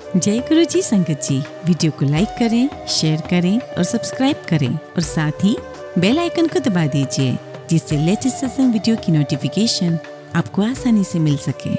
जय गुरु जी संगत जी, वीडियो को लाइक करें, शेयर करें और सब्सक्राइब करें और साथ ही बेल आइकन को दबा दीजिए जिससे लेटेस्ट सत्संग वीडियो की नोटिफिकेशन आपको आसानी से मिल सके।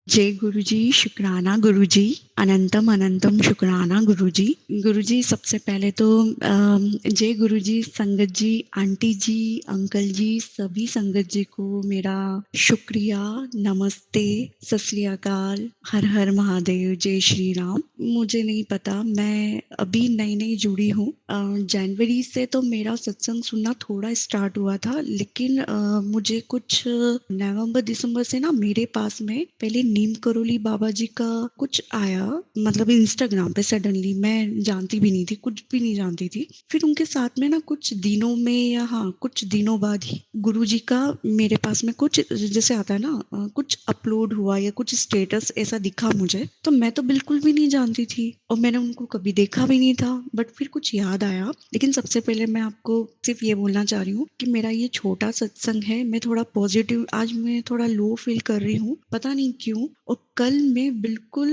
जय गुरु जी, शुक्राना गुरु जी, अनंतम अनंतम शुक्राना गुरु जी। गुरु जी सबसे पहले तो जय गुरु जी, संगत जी, आंटी जी, अंकल जी, सभी संगत जी को मेरा शुक्रिया, नमस्ते, सत श्री अकाल, हर हर महादेव, जय श्री राम। मुझे नहीं पता, मैं अभी नई नई जुड़ी हूँ। जनवरी से तो मेरा सत्संग सुनना थोड़ा स्टार्ट हुआ था, लेकिन मुझे कुछ नवंबर दिसंबर से ना मेरे पास में पहले नीम करोली बाबा जी का कुछ आया, मतलब इंस्टाग्राम पे सडनली। मैं जानती भी नहीं थी, कुछ भी नहीं जानती थी। फिर उनके साथ में ना कुछ दिनों में या हाँ कुछ दिनों बाद ही गुरु जी का मेरे पास में कुछ जैसे आता है ना कुछ अपलोड हुआ या कुछ स्टेटस ऐसा दिखा मुझे। तो मैं तो बिल्कुल भी नहीं जानती थी और मैंने उनको कभी देखा भी नहीं था, बट फिर कुछ याद आया। लेकिन सबसे पहले मैं आपको सिर्फ ये बोलना चाह रही हूँ कि मेरा ये छोटा सत्संग है, मैं थोड़ा पॉजिटिव, आज मैं थोड़ा लो फील कर रही हूँ, पता नहीं क्यों। और कल मैं बिल्कुल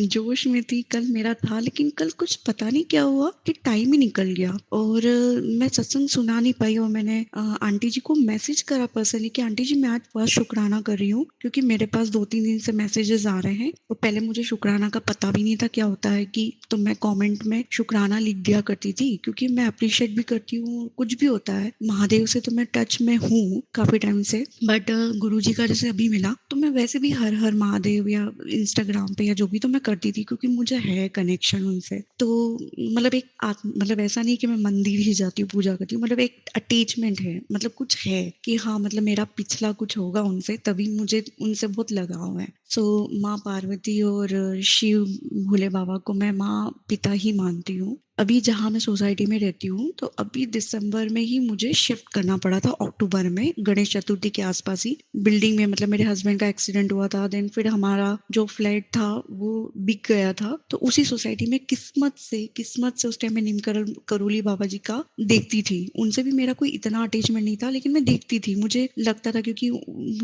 जोश में थी, कल मेरा था, लेकिन कल कुछ पता नहीं क्या हुआ कि टाइम ही निकल गया और मैं सत्संग सुना नहीं पाई। और मैंने आंटी जी को मैसेज करा पर्सनली कि आंटी जी मैं आज फर्स्ट शुक्राना कर रही हूँ, क्योंकि मेरे पास 2-3 दिन से मैसेजेस आ रहे हैं और पहले मुझे शुक्राना का पता भी नहीं था क्या होता है कि, तो मैं कमेंट में शुक्राना लिख दिया करती थी, क्योंकि मैं अप्रिशिएट भी करती हूँ। कुछ भी होता है, महादेव से तो मैं टच में हूँ काफी टाइम से, बट गुरुजी का जैसे अभी मिला तो मैं वैसे भी हर हर महादेव या इंस्टाग्राम पे या जो भी तो मैं करती थी, क्योंकि मुझे है कनेक्शन उनसे। तो मतलब एक मतलब ऐसा नहीं कि मैं मंदिर ही जाती हूँ पूजा करती हूँ, मतलब एक अटैचमेंट है, मतलब कुछ है कि हाँ मतलब मेरा पिछला कुछ होगा उनसे, तभी मुझे उनसे बहुत लगाव है। सो माँ पार्वती और शिव भोले बाबा को मैं माँ पिता ही मानती हूँ। अभी जहाँ मैं सोसाइटी में रहती हूँ, तो अभी दिसंबर में ही मुझे शिफ्ट करना पड़ा था, अक्टूबर में गणेश चतुर्थी के आसपास ही बिल्डिंग में, मतलब मेरे हस्बैंड का एक्सीडेंट हुआ था, देन फिर हमारा जो फ्लैट था वो बिक गया था। तो उसी सोसाइटी में किस्मत से उस टाइम में नीम करोली बाबा जी का देखती थी। उनसे भी मेरा कोई इतना अटैचमेंट नहीं था, लेकिन मैं देखती थी, मुझे लगता था, क्योंकि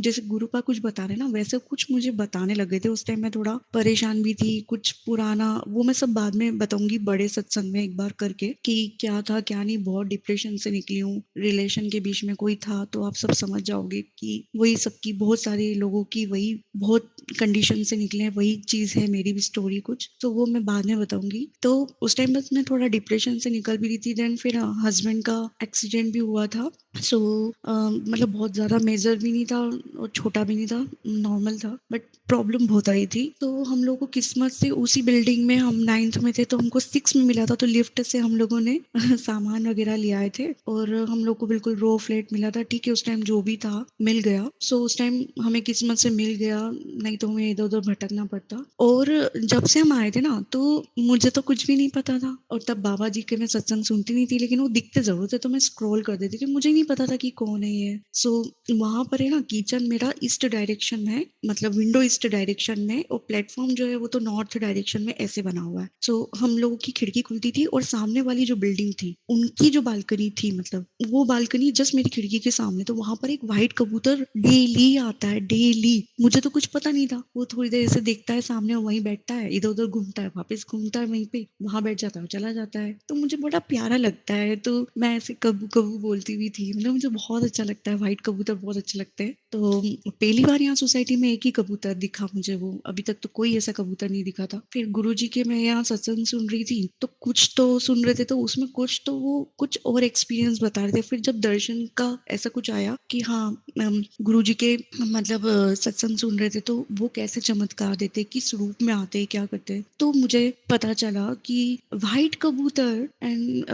जैसे गुरु पा कुछ बता रहे ना वैसे कुछ मुझे बताने लगे थे। उस टाइम मैं थोड़ा परेशान भी थी, कुछ पुराना, वो मैं सब बाद में बताऊंगी बड़े सत्संग में एक बार करके कि क्या था क्या नहीं। बहुत डिप्रेशन से निकली हूँ, रिलेशन के बीच में कोई था, तो आप सब समझ जाओगे कि वही सबकी, बहुत सारे लोगों की वही बहुत कंडीशन से निकले हैं, वही चीज है मेरी भी स्टोरी कुछ, तो वो मैं बाद में बताऊंगी। तो उस टाइम बस मैं थोड़ा डिप्रेशन से निकल भी रही थी, देन फिर हस्बैंड का एक्सीडेंट भी हुआ था। सो मतलब बहुत ज्यादा मेजर भी नहीं था और छोटा भी नहीं था, नॉर्मल था, बट प्रॉब्लम बहुत आई थी। तो हम लोग को किस्मत से उसी बिल्डिंग में, हम 9th में थे तो हमको 6 में मिला था, तो लिफ्ट से हम लोगों ने सामान वगैरह ले आए थे और हम लोग को बिल्कुल रो फ्लैट मिला था। ठीक है, उस टाइम जो भी था मिल गया। सो उस टाइम हमें किस्मत से मिल गया, नहीं तो हमें इधर उधर भटकना पड़ता। और जब से हम आए थे ना, तो मुझे तो कुछ भी नहीं पता था, और तब बाबा जी के मैं सत्संग सुनती नहीं थी, लेकिन वो दिखते जरूर थे, तो मैं स्क्रॉल कर देती थी, मुझे नहीं पता था कि कौन है ये। सो वहां पर है ना, किचन मेरा ईस्ट डायरेक्शन में, मतलब विंडो ईस्ट डायरेक्शन में, और प्लेटफॉर्म जो है वो तो नॉर्थ डायरेक्शन में ऐसे बना हुआ है। सो हम लोगों की खिड़की खुलती थी और सामने वाली जो बिल्डिंग थी उनकी जो बालकनी थी, मतलब वो बालकनी जस्ट मेरी खिड़की के सामने, तो वहां पर एक व्हाइट कबूतर डेली आता है, डेली। मुझे तो कुछ पता नहीं था, वो थोड़ी देर ऐसे देखता है सामने, वहीं बैठता है, इधर उधर घूमता है, वापस घूमता है वहीं पे, वहां बैठ जाता है, चला जाता है। तो मुझे बड़ा प्यारा लगता है, तो मैं ऐसे कबू कबू बोलती भी थी, मतलब मुझे बहुत अच्छा लगता है, व्हाइट कबूतर बहुत अच्छे लगते हैं। तो पहली बार यहाँ सोसाइटी में एक ही कबूतर दिखा मुझे, वो अभी तक तो कोई ऐसा कबूतर नहीं दिखा था। फिर गुरुजी के मैं यहाँ सत्संग सुन रही थी, तो कुछ तो सुन रहे थे, तो उसमें कुछ तो वो कुछ और एक्सपीरियंस बता रहे थे। फिर जब दर्शन का ऐसा कुछ आया कि हाँ गुरुजी के मतलब सत्संग सुन रहे थे, तो वो कैसे चमत्कार देते, किस रूप में आते, क्या करते, तो मुझे पता चला कि व्हाइट कबूतर एंड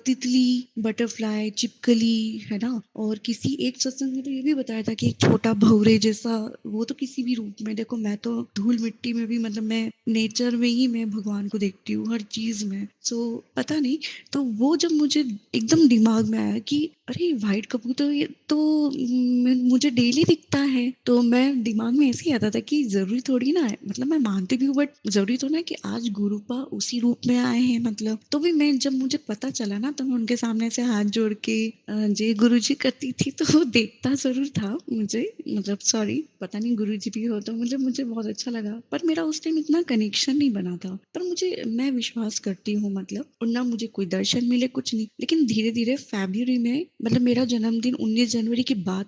तितली, बटरफ्लाई, चिपकली, है ना। और किसी एक सत्संग में तो ये भी बताया था कि एक छोटा भौरे जैसा, वो तो किसी भी रूप में, देखो मैं तो धूल मिट्टी में भी, मतलब मैं नेचर में ही मैं भगवान को देखती हूँ हर चीज में। सो पता नहीं, तो वो जब मुझे एकदम दिमाग में आया कि अरे व्हाइट कबूतर ये तो मुझे डेली दिखता है, तो मैं दिमाग में ऐसे ही आता था कि ज़रूरी थोड़ी ना है, मतलब मैं मानती भी हूँ बट ज़रूरी तो ना कि आज गुरुपा उसी रूप में आए हैं मतलब। तो भी मैं जब मुझे पता चला ना, तो मैं उनके सामने से हाथ जोड़ के जय गुरुजी करती थी, तो देखता ज़रूर था मुझे, मतलब सॉरी, पता नहीं गुरुजी भी हो, तो मतलब मुझे बहुत अच्छा लगा। पर मेरा उस टाइम इतना कनेक्शन नहीं बना था। पर मैं विश्वास करती हूँ मतलब, और ना मुझे कोई दर्शन मिले कुछ नहीं। लेकिन धीरे-धीरे फ़रवरी में, मतलब मेरा जन्मदिन 19 जनवरी के बाद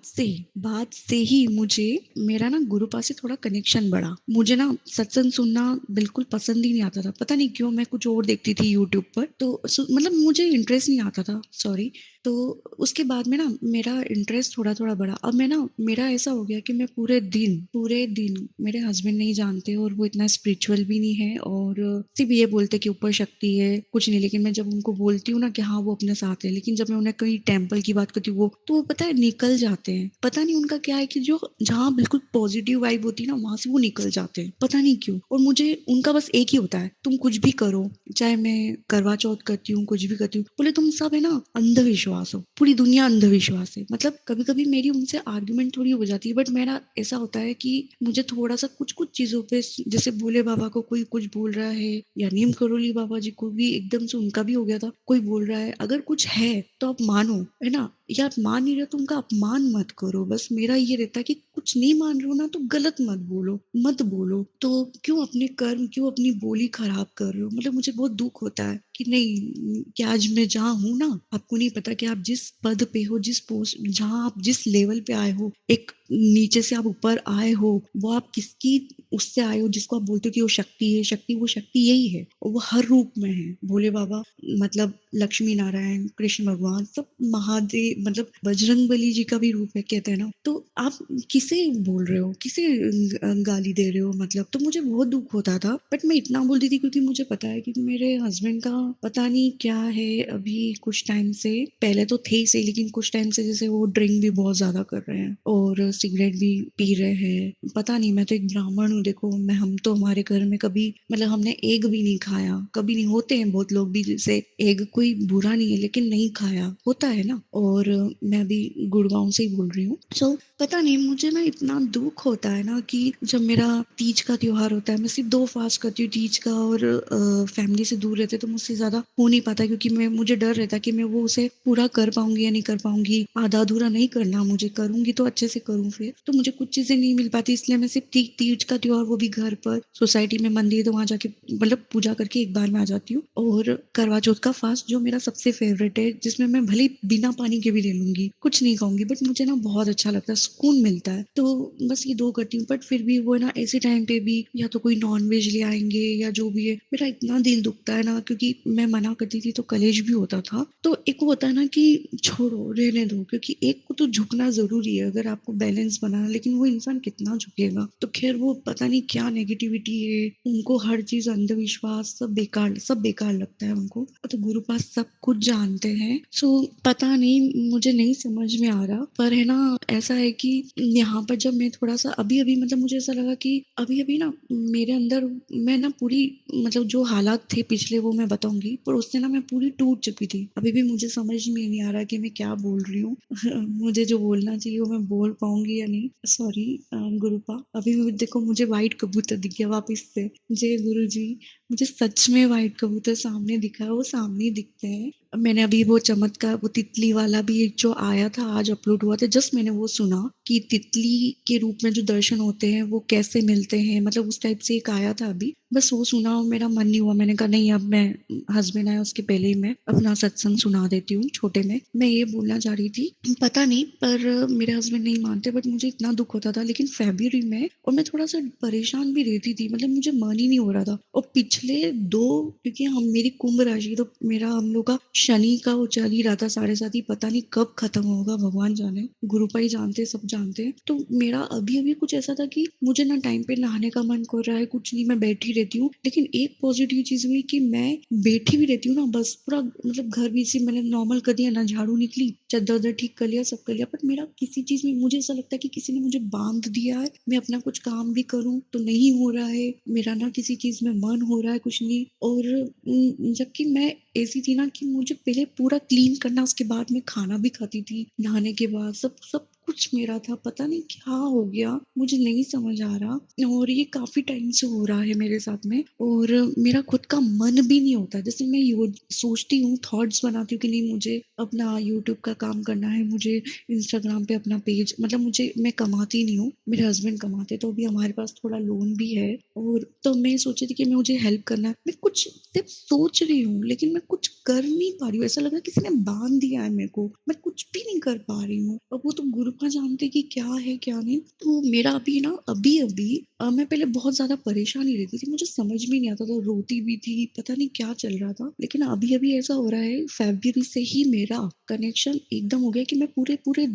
से ही मुझे मेरा ना गुरुपा से थोड़ा कनेक्शन बढ़ा। मुझे ना सत्संग सुनना बिल्कुल पसंद ही नहीं आता था। पता नहीं क्यों, मैं कुछ और देखती थी यूट्यूब पर, तो मतलब मुझे इंटरेस्ट नहीं आता था, सॉरी। तो उसके बाद में ना मेरा इंटरेस्ट थोड़ा-थोड़ा बढ़ा। अब मैं ना, मेरा ऐसा हो गया कि मैं पूरे दिन, मेरे हस्बैंड नहीं जानते और वो इतना स्पिरिचुअल भी नहीं है, और सिर्फ ये बोलते हैं कि ऊपर शक्ति है, कुछ नहीं। लेकिन मैं जब उनको बोलती हूँ ना कि हाँ, वो अपने साथ है, लेकिन जब मैं उन्हें कहीं टेम्पल की बात करती हूँ, वो पता है निकल जाते हैं। पता नहीं उनका क्या है कि जो जहाँ बिल्कुल पॉजिटिव वाइब होती है ना, वहाँ से वो निकल जाते हैं, पता नहीं क्यों। और मुझे उनका बस एक ही होता है, तुम कुछ भी करो, चाहे मैं करवा चौथ करती हूँ, कुछ भी करती हूँ, बोले तुम सब है ना अंधविश्वास हो, पूरी दुनिया अंधविश्वास है। मतलब कभी-कभी मेरी उनसे आर्गुमेंट थोड़ी हो जाती है, बट मेरा ऐसा होता है कि मुझे थोड़ा-सा कुछ-कुछ चीज़ों पे, जैसे भोले बाबा को कोई कुछ बोल रहा है, या नीम करोली बाबा जी को भी एकदम से उनका भी हो गया था, कोई बोल रहा है, अगर कुछ है तो आप मानो, है ना? या आप मान नहीं रहे हो तो उनका अपमान मत करो। बस मेरा ये रहता है कि कुछ नहीं मान रहे हो ना, तो गलत मत बोलो। तो क्यों अपने कर्म, क्यों अपनी बोली खराब कर रहे हो? मतलब मुझे बहुत दुःख होता है कि नहीं, कि आज मैं जहाँ हूँ ना, आपको नहीं पता कि आप जिस पद पे हो, जिस पोस्ट, जहाँ आप जिस लेवल पे आए हो, एक नीचे से आप ऊपर आए हो, वो आप किसकी उससे आए हो, जिसको आप बोलते हो कि वो शक्ति है, शक्ति, वो शक्ति यही है, और वो हर रूप में है। भोले बाबा, मतलब लक्ष्मी नारायण, कृष्ण भगवान, सब महादेव, मतलब बजरंगबली जी का भी रूप है, कहते हैं ना। तो आप किसे बोल रहे हो, किसे गाली दे रहे हो मतलब? तो मुझे बहुत दुःख होता था, बट मैं इतना बोलती थी क्योंकि मुझे पता है कि मेरे हस्बैंड का पता नहीं क्या है, अभी कुछ टाइम से, पहले तो थे ही सही, लेकिन कुछ टाइम से जैसे वो ड्रिंक भी बहुत ज़्यादा कर रहे हैं और सिगरेट भी पी रहे हैं। पता नहीं, मैं तो एक ब्राह्मण हूँ, देखो हम तो हमारे घर में कभी, मतलब हमने एग भी नहीं खाया, कभी नहीं। होते हैं बहुत लोग भी, जैसे एग कोई बुरा नहीं है, लेकिन नहीं खाया, होता है ना। और मैं भी गुड़गांव से ही बोल रही हूँ। सो पता नहीं, मुझे ना इतना दुःख होता है ना कि जब मेरा तीज का त्योहार होता है, मैं सिर्फ 2 फास्ट करती हूँ तीज का, और फैमिली से दूर रहते तो मुझसे ज़्यादा हो नहीं पाता, क्योंकि मुझे डर रहता है कि मैं वो उसे पूरा कर पाऊँगी या नहीं कर पाऊँगी, आधा-अधूरा नहीं करना मुझे, करूँगी तो अच्छे से करूँ फिर। तो मुझे कुछ चीज़ें नहीं मिल पाती, इसलिए मैं सिर्फ तीज का त्योहार, वो भी घर पर, सोसाइटी में मंदिर है तो वहाँ जाके मतलब पूजा करके एक बार में आ जाती हूँ। और करवा चौथ का फास्ट जो मेरा सबसे फ़ेवरेट है, जिसमें मैं भले ही बिना पानी के भी ले लूँगी, कुछ नहीं खाऊँगी, बट मुझे ना बहुत अच्छा लगता है, सुकून मिलता है। तो बस ये 2 करती हूँ, बट फिर भी वो है ना, ऐसे टाइम पे भी या तो कोई नॉन-वेज ले आएँगे या जो भी है, मेरा इतना दिल दुखता है ना, क्योंकि मैं मना करती थी तो कलेश भी होता था। तो एक वो होता है ना कि छोड़ो, रहने दो, क्योंकि एक को तो झुकना ज़रूरी है अगर आपको बैलेंस बनाना है, लेकिन वो इंसान कितना झुकेगा? तो ख़ैर, वो पता नहीं क्या नेगेटिविटी है, उनको हर चीज़ अंधविश्वास, सब बेकार लगता है उनको। तो गुरु पास सब कुछ जानते हैं। सो पता नहीं, मुझे नहीं समझ में आ रहा, पर है ना, ऐसा है कि यहाँ पर जब मैं थोड़ा-सा अभी-अभी, मतलब मुझे ऐसा लगा कि अभी-अभी ना मेरे अंदर, मैं ना पूरी, मतलब जो हालात थे पिछले वो मैं बताऊँगी, पर उससे ना मैं पूरी टूट चुकी थी। अभी भी मुझे समझ में नहीं आ रहा कि मैं क्या बोल रही हूँ। मुझे जो बोलना चाहिए वो मैं बोल पाऊँगी या नहीं, सॉरी गुरुपा। अभी भी देखो, मुझे व्हाइट कबूतर दिख गया वापस से। जय गुरुजी। मुझे सच में व्हाइट कबूतर सामने दिखा है, वो सामने ही दिखते हैं। मैंने अभी वो चमत्कार, वो तितली वाला भी एक जो आया था, आज अपलोड हुआ था, जस्ट मैंने वो सुना कि तितली के रूप में जो दर्शन होते हैं वो कैसे मिलते हैं, मतलब उस टाइप से एक आया था अभी, बस वो सुना और मेरा मन नहीं हुआ। मैंने कहा नहीं, अब मैं, हस्बैंड आया उसके पहले ही मैं अपना सत्संग सुना देती हूँ छोटे में। मैं ये बोलना चाह रही थी, पता नहीं, पर मेरे हस्बैंड नहीं मानते, बट मुझे इतना दुःख होता था। लेकिन फ़रवरी में, और मैं थोड़ा-सा परेशान भी रहती थी, मतलब मुझे मन ही नहीं हो रहा था। और पिछले 2, क्योंकि मेरी कुंभ राशि, तो मेरा, हम लोग का शनि का वो चल ही रहा था 7.5, पता नहीं कब खत्म होगा, भगवान जाने, गुरुपा ही जानते हैं, सब जानते हैं। तो मेरा अभी-अभी कुछ ऐसा था कि मुझे ना टाइम पे नहाने का मन कर रहा है, कुछ नहीं, मैं बैठी रहती हूँ। लेकिन एक पॉजिटिव चीज़ हुई कि मैं बैठी भी रहती हूँ ना, बस पूरा, मतलब घर भी से मैंने नॉर्मल कर दिया ना, झाड़ू निकली, चद्दर-वद्दर ठीक कर लिया, सब कर लिया, बट मेरा किसी चीज़ में, मुझे ऐसा लगता है कि किसी ने मुझे बाँध दिया है। मैं अपना कुछ काम भी करूँ तो नहीं हो रहा है, मेरा ना किसी चीज़ में मन हो रहा है, कुछ नहीं। और जबकि मैं ऐसी थी ना कि मुझे मुझे पहले पूरा क्लीन करना, उसके बाद मैं खाना भी खाती थी, नहाने के बाद सब सब कुछ मेरा था। पता नहीं क्या हो गया, मुझे नहीं समझ आ रहा, और ये काफ़ी टाइम से हो रहा है मेरे साथ में, और मेरा खुद का मन भी नहीं होता। जैसे मैं सोचती हूँ, थॉट्स बनाती हूँ कि नहीं, मुझे अपना यूट्यूब का काम करना है, मुझे इंस्टाग्राम पे अपना पेज, मतलब मुझे, मैं कमाती नहीं हूँ, मेरे हस्बैंड कमाते, तो अभी हमारे पास थोड़ा लोन भी है, और तो मैं सोची थी कि मैं, मुझे हेल्प करना है। मैं कुछ सिर्फ सोच रही हूँ, लेकिन मैं कुछ कर नहीं पा रही हूँ। ऐसा लग रहा है किसी ने बांध दिया है मेरे को, मैं कुछ भी नहीं कर पा रही हूँ। अब वो तो गुरुपा जानते कि क्या है क्या नहीं। तो मेरा अभी ना, अभी अभी मैं पहले बहुत ज्यादा परेशानी रहती थी, मुझे समझ में नहीं आता था, रोती भी थी, पता नहीं क्या चल रहा था। लेकिन अभी अभी ऐसा हो रहा है, फरवरी से ही मेरा कनेक्शन एकदम हो गया कि मैं पूरे पूरे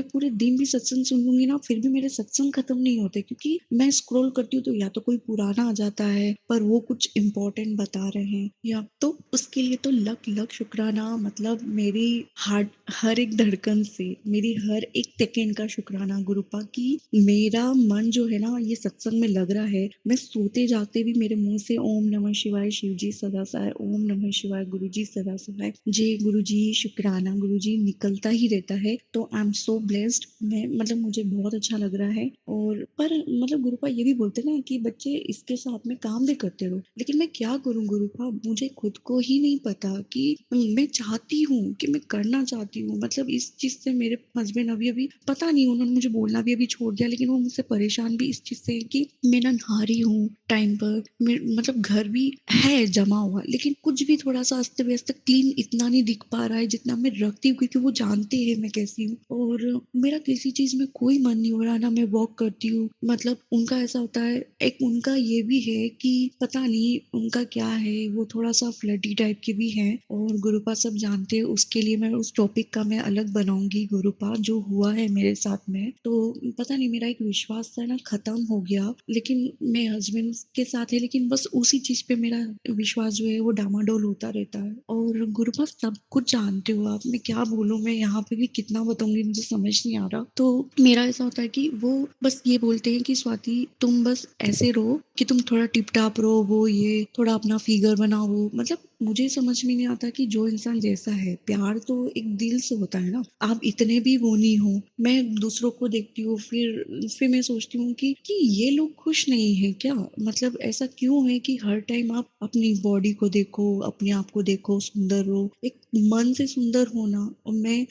पूरे दिन भी सत्संग सुन लूंगी ना, फिर भी मेरे सत्संग खत्म नहीं होते, क्योंकि मैं स्क्रॉल करती हूँ तो या तो कोई पुराना आ जाता है, पर वो कुछ इम्पोर्टेंट बता रहे हैं, या तो उसके लिए तो लख लख शुक्राना, मतलब मेरी हार्ट, हर एक धड़कन से, मेरी हर एक सेकेंड का शुक्राना गुरुपा की, मेरा मन जो है ना ये सत्संग में लग रहा है। मैं सोते जाते भी मेरे मुंह से ओम नमः शिवाय, शिव जी सदा सहाय, ओम नमः शिवाय, गुरु जी सदा सहाय, जय गुरु जी, शुक्राना गुरु जी, निकलता ही रहता है। तो आई एम सो ब्लेस्ड, मैं, मतलब मुझे बहुत अच्छा लग रहा है। और पर मतलब गुरुपा ये भी बोलते ना कि बच्चे इसके साथ में काम भी करते रहो, लेकिन मैं क्या करूं गुरुपा, मुझे खुद को ही नहीं पता कि मैं चाहती हूँ कि मैं करना चाहती हूँ, मतलब इस चीज से मेरे हस्बैंड अभी अभी, पता नहीं, उन्होंने मुझे बोलना भी अभी छोड़ दिया, लेकिन वो मुझसे परेशान भी इस चीज से है कि मैं ना नहा रही हूँ टाइम पर, मतलब घर भी है जमा हुआ, लेकिन कुछ भी थोड़ा सा अस्त व्यस्त, क्लीन इतना नहीं दिख पा रहा है जितना मैं रखती हूँ, क्योंकि वो जानते हैं मैं कैसी हूँ। और मेरा किसी चीज में कोई मन नहीं हो रहा ना, मैं वॉक करती हूँ, मतलब उनका ऐसा होता है, एक उनका ये भी है कि पता नहीं उनका क्या है, वो थोड़ा सा फ्लर्टी टाइप के भी हैं, और गुरुपा सब जानते हैं, उसके लिए मैं उस टॉपिक का मैं अलग बनाऊंगी गुरुपा, जो हुआ है मेरे साथ में। तो पता नहीं, मेरा एक विश्वास था ना खत्म हो गया, लेकिन मैं हस्बैंड के साथ है, लेकिन बस उसी चीज पे मेरा विश्वास जो है वो डामाडोल होता रहता है। और गुरुपा सब कुछ जानते हो आप, मैं क्या बोलूं, मैं यहाँ पे भी कितना बताऊंगी, मुझे समझ नहीं आ रहा। तो मेरा ऐसा होता है कि वो बस ये बोलते हैं कि स्वाति तुम बस ऐसे रहो, कि तुम थोड़ा टिप टाप रहो, वो ये थोड़ा अपना फिगर बनाओ, मतलब मुझे समझ में नहीं आता कि जो इंसान जैसा है, प्यार तो एक दिल से होता है ना, आप इतने भी वो नहीं हो। मैं दूसरों को देखती हूँ, फिर मैं सोचती हूँ कि ये लोग खुश नहीं है क्या, मतलब ऐसा क्यों है कि हर टाइम आप अपनी बॉडी को देखो, अपने आप को देखो, सुंदर हो, एक मन से सुंदर होना। और मैं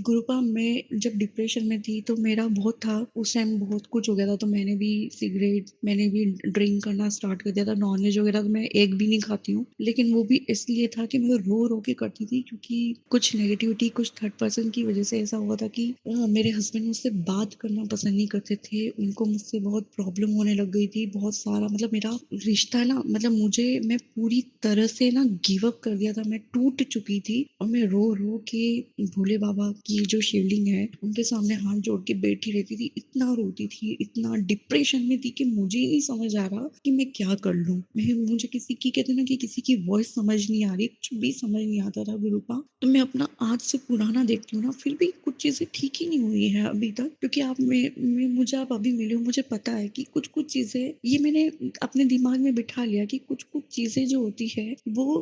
गुरुपा, मैं जब डिप्रेशन में थी तो मेरा बहुत था, उस टाइम बहुत कुछ हो गया था, तो मैंने भी सिगरेट, मैंने भी ड्रिंक करना स्टार्ट कर दिया था, नॉनवेज वगैरह तो मैं एक भी नहीं खाती हूँ, लेकिन वो भी इसलिए था कि मैं रो रो के करती थी, क्योंकि कुछ नेगेटिविटी, कुछ थर्ड पर्सन की वजह से ऐसा हुआ था कि मेरे हस्बैंड मुझसे बात करना पसंद नहीं करते थे, उनको मुझसे बहुत प्रॉब्लम होने लग गई थी, बहुत सारा, मतलब मेरा रिश्ता ना, मतलब मुझे, मैं पूरी तरह से ना गिव अप कर दिया था, मैं टूट चुकी थी, और मैं रो रो के भोले बाबा की जो शिवलिंग है उनके सामने हाथ जोड़ के बैठी रहती थी, इतना रोती थी, इतना डिप्रेशन में थी कि मुझे ही नहीं समझ आ रहा कि मैं क्या कर लूं। मैं, मुझे किसी की, कहते ना कि किसी की वॉइस समझ नहीं आ रही, कुछ भी समझ नहीं आता था गुरुपा। तो मैं अपना आज से पुराना देखती हूँ ना, फिर भी कुछ चीजें ठीक ही नहीं हुई है अभी तक, क्योंकि आप मुझे आप अभी मिले हो, मुझे पता है कि कुछ कुछ चीजें, ये मैंने अपने दिमाग में बिठा लिया कि कुछ कुछ चीजें जो होती है वो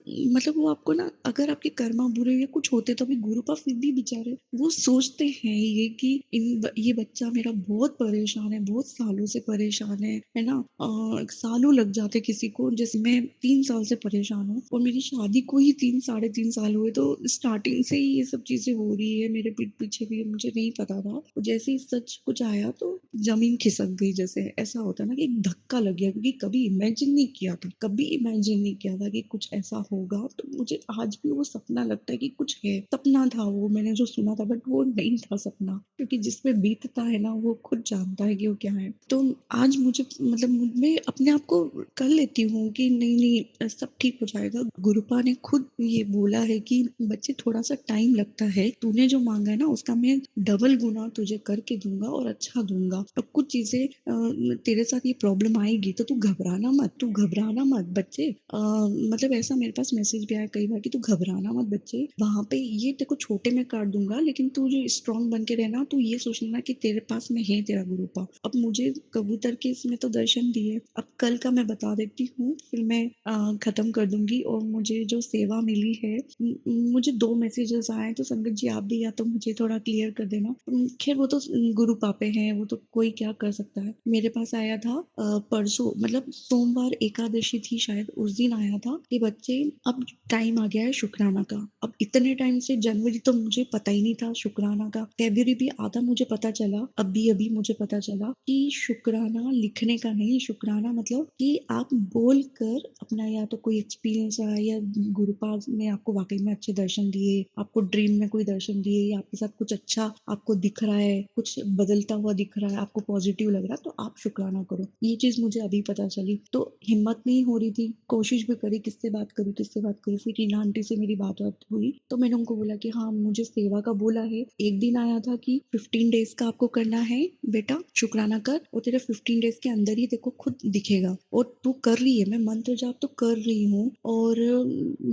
मतलब वो आपको ना, अगर आपके कर्मा बुरे या कुछ होते तो अभी गुरुपा फिर भी बेचारे वो सोचते हैं ये कि ये बच्चा मेरा बहुत परेशान है, बहुत सालों से परेशान है ना, सालों लग जाते किसी को, जैसे मैं 3 साल से परेशान हूँ, और मेरी शादी को ही 3 साढ़े 3 साल हुए, तो स्टार्टिंग से ही ये सब चीजें हो रही है मेरे पीठ पीछे भी, मुझे नहीं पता था, और जैसे ही सच कुछ आया तो जमीन खिसक गई, जैसे ऐसा होता है ना कि एक धक्का लग गया, क्योंकि कभी इमेजिन नहीं किया था, कभी इमेजिन नहीं किया था कि कुछ ऐसा होगा। तो मुझे आज भी वो सपना लगता है कि कुछ है, सपना था वो, मैंने जो सुना था, बट वो नहीं था सपना, क्योंकि जिसमें बीतता है ना वो खुद जानता है कि वो क्या है। तो आज मुझे, मतलब मैं अपने आप को कर लेती हूँ कि नहीं नहीं सब ठीक हो जाएगा। गुरुपा ने खुद ये बोला है कि बच्चे थोड़ा सा टाइम लगता है, तूने जो मांगा है ना उसका मैं डबल गुना तुझे करके दूंगा और अच्छा दूंगा। और कुछ चीजें तेरे साथ ये प्रॉब्लम आएगी तो तू घबराना मत, तू घबराना मत बच्चे। मतलब ऐसा मेरे पास मैसेज भी आया कई बार कि तू घबराना मत बच्चे, वहां पे ये तेरे को छोटे में काट दूंगा, लेकिन तू जो स्ट्रांग बन के रहना, तू ये सोच लेना कि तेरे पास में है तेरा गुरुपा। अब मुझे कबूतर के इसमें तो दर्शन दिए, अब कल का मैं बता देती हूँ, फिर मैं खत्म कर दूंगी करूँगी और मुझे जो सेवा मिली है मुझे 2 मैसेजेस आए हैं, तो संगत जी आप भी या तो मुझे थोड़ा क्लियर कर देना। ख़ैर वो तो गुरु पापे हैं, वो तो कोई क्या कर सकता है। मेरे पास आया था परसों मतलब सोमवार एकादशी थी शायद, उस दिन आया था कि बच्चे अब टाइम आ गया है शुक्राना का। अब इतने टाइम से जनवरी तो मुझे पता ही नहीं था शुक्राना का, फ़रवरी भी आधा मुझे पता चला, अभी मुझे पता चला कि शुक्राना लिखने का नहीं, शुक्राना मतलब कि आप बोल कर अपना या तो कोई एक्सपीरियंस रहा या गुरुपाद ने आपको वाकई में अच्छे दर्शन दिए, आपको ड्रीम में कोई दर्शन दिए या आपके साथ कुछ अच्छा आपको दिख रहा है, कुछ बदलता हुआ दिख रहा है, आपको पॉजिटिव लग रहा है, तो आप शुक्राना करो। ये चीज़ मुझे अभी पता चली, तो हिम्मत नहीं हो रही थी, कोशिश भी करी किससे बात करूँ, किससे बात करूँ, फिर टीना आंटी से मेरी बात हुई, तो मैंने उनको बोला कि हाँ, मुझे सेवा का बोला है। एक दिन आया था कि 15 डेज़ का आपको करना है बेटा, शुक्राना कर और तेरे 15 डेज़ के अंदर ही देखो खुद दिखेगा और तू कर रही है, मैं मंत्र जाप तो कर रही हूँ और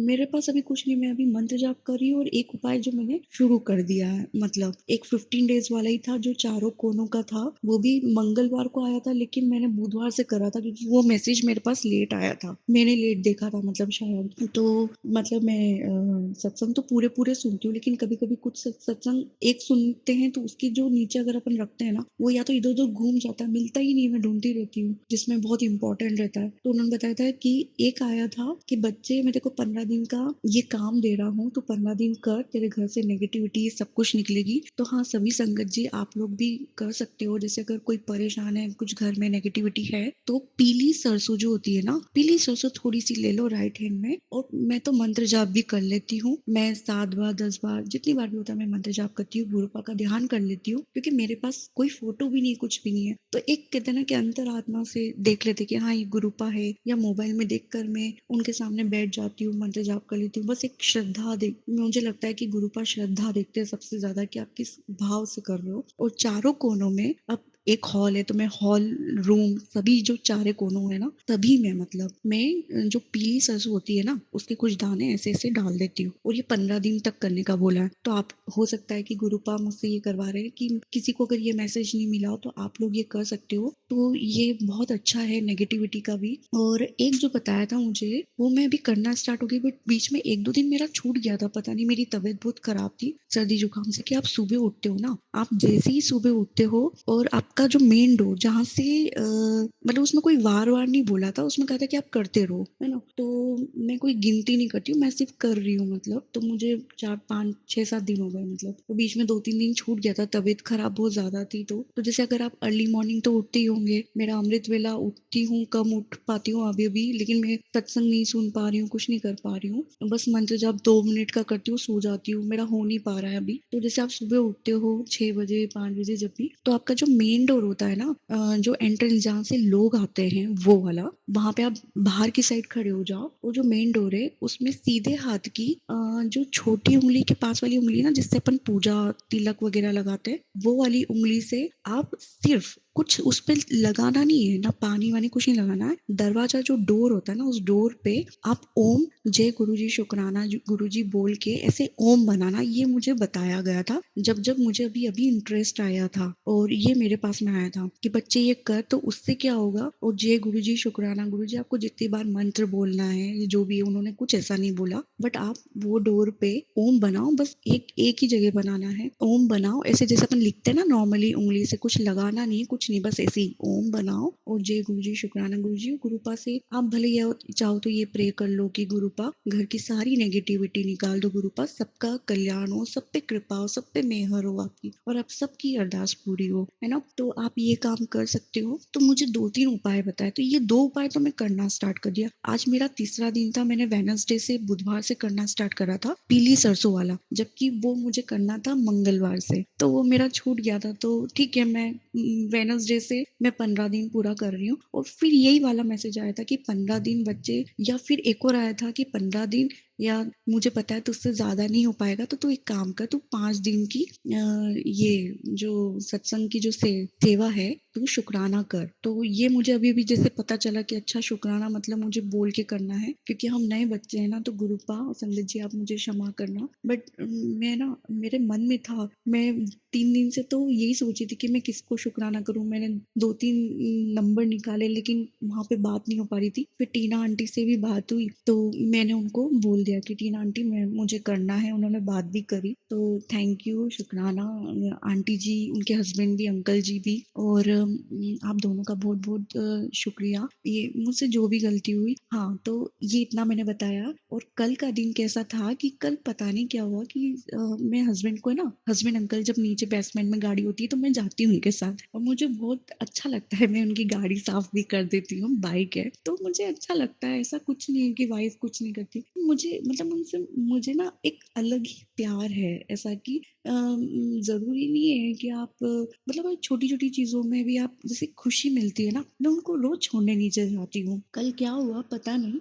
मेरे पास अभी कुछ नहीं, मैं अभी मंत्र जाप कर रही हूँ और एक उपाय जो मैंने शुरू कर दिया है, मतलब एक 15 डेज़ वाला ही था जो चारों कोनों का था, वो भी मंगलवार को आया था, लेकिन मैंने बुधवार से करा था क्योंकि वो मैसेज मेरे पास लेट आया था, मैंने लेट देखा था मतलब शायद। तो मतलब मैं सत्संग तो पूरे सुनती हूँ, लेकिन कभी कभी कुछ सत्संग एक सुनते हैं तो उसकी जो नीचे अगर अपन रखते हैं ना, वो या तो इधर उधर घूम जाता है, मिलता ही नहीं, मैं ढूंढती रहती हूँ जिसमें बहुत इंपॉर्टेंट रहता है। तो उन्होंने बताया था कि एक आया था कि बच्चे मैं देखो 15 दिन का ये काम दे रहा हूँ, तो 15 दिन कर, तेरे घर से नेगेटिविटी सब कुछ निकलेगी। तो हाँ, सभी संगत जी आप लोग भी कर सकते हो, जैसे अगर कोई परेशान है, कुछ घर में नेगेटिविटी है, तो पीली सरसों जो होती है ना, पीली सरसों थोड़ी सी ले लो राइट हैंड में, और मैं तो मंत्र जाप भी कर लेती हूँ, मैं 7 बार 10 बार जितनी बार भी होता है मैं मंत्र जाप करती हूँ, गुरुपा का ध्यान कर लेती हूँ, क्योंकि मेरे पास कोई फोटो भी नहीं, कुछ भी नहीं है, तो एक कहते हैं ना कि अंतरात्मा से देख लेते कि हाँ ये गुरुपा है, या मोबाइल में देख कर मैं उनके सामने बैठ जाती हूँ, मंत्र जाप कर लेती हूँ, बस एक श्रद्धा देख, मुझे लगता है कि गुरुपा श्रद्धा देखते हैं सबसे ज्यादा कि आप किस भाव से कर रहे हो। और चारों कोनों में अब एक हॉल है, तो मैं हॉल रूम सभी जो चारे कोनों है ना, सभी में मतलब मैं जो पीली सरसों होती है ना, उसके कुछ दाने ऐसे ऐसे डाल देती हूँ, और ये 15 दिन तक करने का बोला है। तो आप हो सकता है कि गुरुपा मुझसे ये करवा रहे हैं कि किसी को अगर ये मैसेज नहीं मिला हो तो आप लोग ये कर सकते हो, तो ये बहुत अच्छा है नेगेटिविटी का भी। और एक जो बताया था मुझे, वो मैं अभी करना स्टार्ट हो गई, बट बीच में 1-2 दिन मेरा छूट गया था, पता नहीं मेरी तबीयत बहुत खराब थी सर्दी जुकाम से, कि आप सुबह उठते हो ना, आप जैसे ही सुबह उठते हो और आपका जो मेन डोर जहाँ से मतलब उसमें कोई वार नहीं बोला था, उसमें कहा था कि आप करते रहो, है ना, तो मैं कोई गिनती नहीं करती हूँ, मैं सिर्फ कर रही हूँ, मतलब तो मुझे 4-5-6-7 दिन हो गए, मतलब तो बीच में 2-3 दिन छूट गया था, तबीयत खराब बहुत ज्यादा थी। तो जैसे अगर आप अर्ली मॉर्निंग तो उठते ही होंगे, मेरा अमृत वेला उठती हूँ, कम उठ पाती हूँ अभी, लेकिन मैं सत्संग नहीं सुन पा रही हूँ, कुछ नहीं कर पा रही हूँ, बस मंत्र जाप 2 मिनट का करती हूँ, सो जाती हूँ, मेरा हो नहीं पा रहा है अभी। तो जैसे आप सुबह उठते हो 6 बजे 5 बजे जब भी, तो आपका जो मेन डोर होता है ना, जो एंट्रेंस जहाँ से लोग आते हैं वो वाला, वहां पे आप बाहर की साइड खड़े हो जाओ, वो जो मेन डोर है उसमें सीधे हाथ की जो छोटी उंगली के पास वाली उंगली ना, जिससे अपन पूजा तिलक वगैरह लगाते हैं, वो वाली उंगली से आप सिर्फ कुछ उस पे लगाना नहीं है, ना पानी वानी कुछ नहीं लगाना है, दरवाजा जो डोर होता है ना, उस डोर पे आप ओम जय गुरुजी शुक्राना गुरुजी बोल के ऐसे ओम बनाना, ये मुझे बताया गया था जब जब मुझे अभी अभी इंटरेस्ट आया था, और ये मेरे पास में आया था कि बच्चे ये कर, तो उससे क्या होगा, और जय गुरुजी शुक्राना गुरुजी आपको जितनी बार मंत्र बोलना है, जो भी उन्होंने कुछ ऐसा नहीं बोला, बट आप वो डोर पे ओम बनाओ, बस एक ही जगह बनाना है, ओम बनाओ ऐसे जैसे अपन लिखते हैं ना नॉर्मली, उंगली से कुछ लगाना नहीं, कुछ नहीं, बस ऐसे ही ओम बनाओ और जय गुरुजी शुक्राना गुरुजी। गुरुपा से आप भले चाहो तो ये प्रे कर लो कि गुरुपा घर की सारी नेगेटिविटी निकाल दो, गुरुपा सबका कल्याण हो, सब पे कृपा हो, सब पे मेहर हो आपकी, और आप सबकी अरदास पूरी हो, है ना, तो आप ये काम कर सकते हो। तो मुझे 2-3 उपाय बताए, तो ये 2 उपाय तो मैं करना स्टार्ट कर दिया, आज मेरा तीसरा दिन था, मैंने वेडनेसडे से बुधवार से करना स्टार्ट करा था पीली सरसों वाला, जबकि वो मुझे करना था मंगलवार से, तो वो मेरा छूट गया था, तो ठीक है, मैं वेडनेसडे से मैं 15 दिन पूरा कर रही हूँ। और फिर यही वाला मैसेज आया था कि 15 दिन बच्चे, या फिर एक और आया था कि 15 दिन या मुझे पता है तुझसे ज़्यादा नहीं हो पाएगा, तो तू एक काम कर, तू 5 दिन की ये जो सत्संग की जो सेवा है, तू शुक्राना कर। तो ये मुझे अभी-अभी जैसे पता चला कि अच्छा शुक्राना मतलब मुझे बोल के करना है, क्योंकि हम नए बच्चे हैं ना, तो गुरुपा और संगत जी आप मुझे क्षमा करना। बट मैं ना मेरे मन में था, मैं 3 दिन से तो यही सोची थी कि मैं किसको शुक्राना करूँ। मैंने 2-3 नंबर निकाले, लेकिन वहाँ पे बात नहीं हो पा रही थी। फिर टीना आंटी से भी बात हुई, तो मैंने उनको बोल दिया कि टीना आंटी मैं मुझे करना है। उन्होंने बात भी करी, तो थैंक यू, शुक्राना आंटी जी, उनके हस्बैंड भी, अंकल जी भी, और आप दोनों का बहुत-बहुत शुक्रिया। ये मुझसे जो भी गलती हुई, हाँ, तो ये इतना मैंने बताया। और कल का दिन कैसा था कि कल पता नहीं क्या हुआ कि मैं हस्बैंड को ना, हस्बैंड अंकल जब नीचे बेसमेंट में गाड़ी होती है तो मैं जाती हूँ उनके साथ, और मुझे बहुत अच्छा लगता है, मैं उनकी गाड़ी साफ भी कर देती हूँ, बाइक है तो मुझे अच्छा लगता है। ऐसा कुछ नहीं है कि वाइफ कुछ नहीं करती, मुझे मतलब उनसे मुझे ना एक अलग ही प्यार है। ऐसा कि ज़रूरी नहीं है कि आप मतलब छोटी-छोटी चीज़ों में भी आप जैसे खुशी मिलती है ना, मैं उनको रोज़ छोड़ने नीचे जाती हूँ। कल क्या हुआ पता नहीं,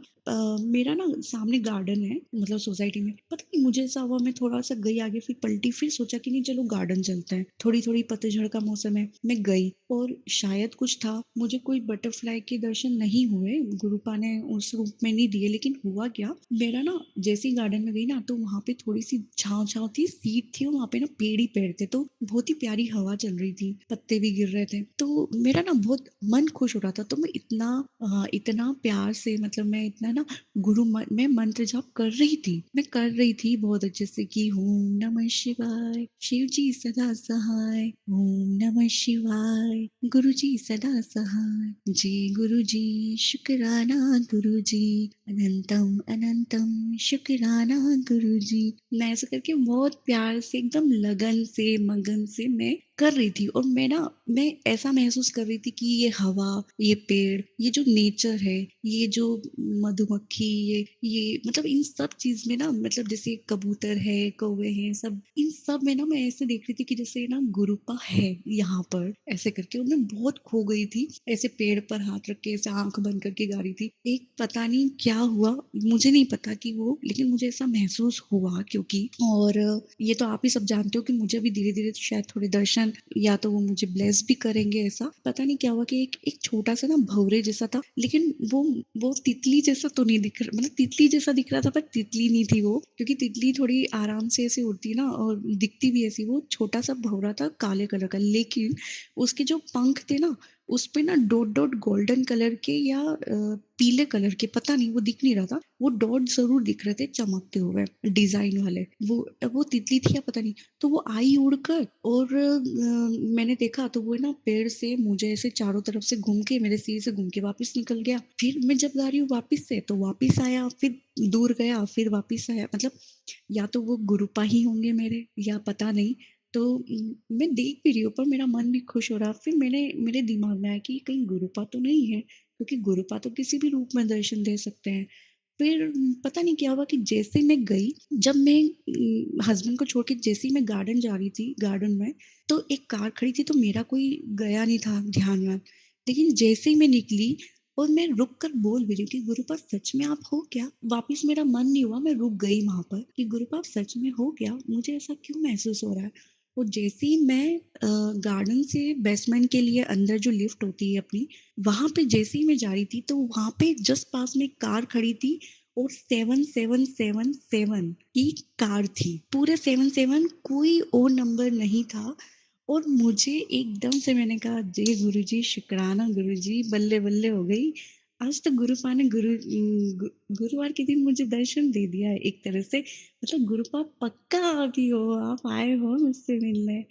मेरा ना सामने गार्डन है, मतलब सोसाइटी में, पता नहीं मुझे ऐसा हुआ, मैं थोड़ा-सा गई आगे, फिर पलटी, फिर सोचा कि नहीं चलो गार्डन चलते हैं। थोड़ी-थोड़ी पतझड़ का मौसम है, मैं गई और शायद कुछ था, मुझे कोई बटरफ्लाई के दर्शन नहीं हुए, गुरुपा ने उस रूप में नहीं दिए, लेकिन हुआ क्या, मेरा ना जैसे ही गार्डन में गई ना, तो वहाँ पे थोड़ी-सी छाँव-छाँव थी, सीट थी, और वहाँ पे ना पेड़ ही पेड़ थे, तो बहुत ही प्यारी हवा चल रही थी, पत्ते भी गिर रहे थे, तो मेरा ना बहुत मन खुश हो रहा था। तो मैं इतना प्यार से, मतलब मैं इतना ना मैं मंत्र जाप कर रही थी बहुत अच्छे से कि ओम नमः शिवाय, शिव जी सदा सहाय, ओम नमः शिवाय, गुरु जी सदा सहाय, जी गुरु जी, शुक्राना गुरु जी, अनंतम अनंतम शुक्राना गुरु जी। मैं ऐसा करके बहुत प्यार से, एकदम लगन से, मगन से मैं कर रही थी, और मैं ऐसा महसूस कर रही थी कि ये हवा, ये पेड़, ये जो नेचर है, ये जो मधुमक्खी, ये मतलब इन सब चीज में ना, मतलब जैसे कबूतर है, कौवे हैं, सब इन सब में ना मैं ऐसे देख रही थी कि जैसे ना गुरुपा है यहाँ पर, ऐसे करके। और मैं बहुत खो गई थी, ऐसे पेड़ पर हाथ रख के, ऐसे आंख बंद करके गा रही थी। एक पता नहीं क्या हुआ, मुझे नहीं पता कि वो, लेकिन मुझे ऐसा महसूस हुआ, क्योंकि और ये तो आप ही सब जानते हो कि मुझे भी धीरे धीरे शायद थोड़े दर्शन, या तो वो मुझे ब्लेस भी करेंगे। ऐसा पता नहीं क्या हुआ कि एक एक छोटा सा ना भवरे जैसा था, लेकिन वो तितली जैसा तो नहीं दिख रहा, मतलब तितली जैसा दिख रहा था पर तितली नहीं थी वो, क्योंकि तितली थोड़ी आराम से ऐसे उड़ती है ना, और दिखती भी ऐसी। वो छोटा सा भवरा था, काले कलर का, लेकिन उसके जो पंख थे ना, उस पे ना डॉट डॉट गोल्डन कलर के या पीले कलर के, पता नहीं, वो दिख नहीं रहा था, वो डॉट जरूर दिख रहे थे चमकते हुए, डिजाइन वाले। वो तितली थी या पता नहीं। तो वो आई उड़कर, और मैंने देखा तो वो ना पेड़ से मुझे ऐसे चारों तरफ से घूम के, मेरे सिर से घूम के वापस निकल गया। फिर मैं जब गा रही हूँ वापस से, तो वापस आया, फिर दूर गया, फिर वापस आया। मतलब या तो वो गुरुपा ही होंगे मेरे, या पता नहीं। तो मैं देख भी रही हूँ, पर मेरा मन भी खुश हो रहा। फिर मेरे दिमाग में आया कि कहीं गुरुपा तो नहीं है, क्योंकि गुरुपा तो किसी भी रूप में दर्शन दे सकते हैं। फिर पता नहीं क्या हुआ कि जैसे मैं गई, जब मैं हस्बैंड को छोड़ के जैसे ही मैं गार्डन जा रही थी, गार्डन में तो एक कार खड़ी थी, तो मेरा कोई गया नहीं था ध्यान में। लेकिन जैसे ही मैं निकली, और मैं रुक कर बोल भी रही हूँ कि गुरुपाद सच में आप हो क्या? वापिस मेरा मन नहीं हुआ, मैं रुक गई वहां पर कि गुरुपाद सच में हो क्या? मुझे ऐसा क्यों महसूस हो रहा है? और जैसे ही मैं गार्डन से बेसमेंट के लिए अंदर जो लिफ्ट होती है अपनी, वहां पे जैसे ही मैं जा रही थी, तो वहां पे जस्ट पास में एक कार खड़ी थी, और 7777 की कार थी, पूरे 77, कोई और नंबर नहीं था। और मुझे एकदम से मैंने कहा जय गुरु जी, शुक्राना गुरु जी, बल्ले बल्ले हो गई। आज तो गुरुपा ने गुरुवार के दिन मुझे दर्शन दे दिया है एक तरह से। मतलब गुरुपा पक्का अभी हो, आप आए हो मुझसे मिलने।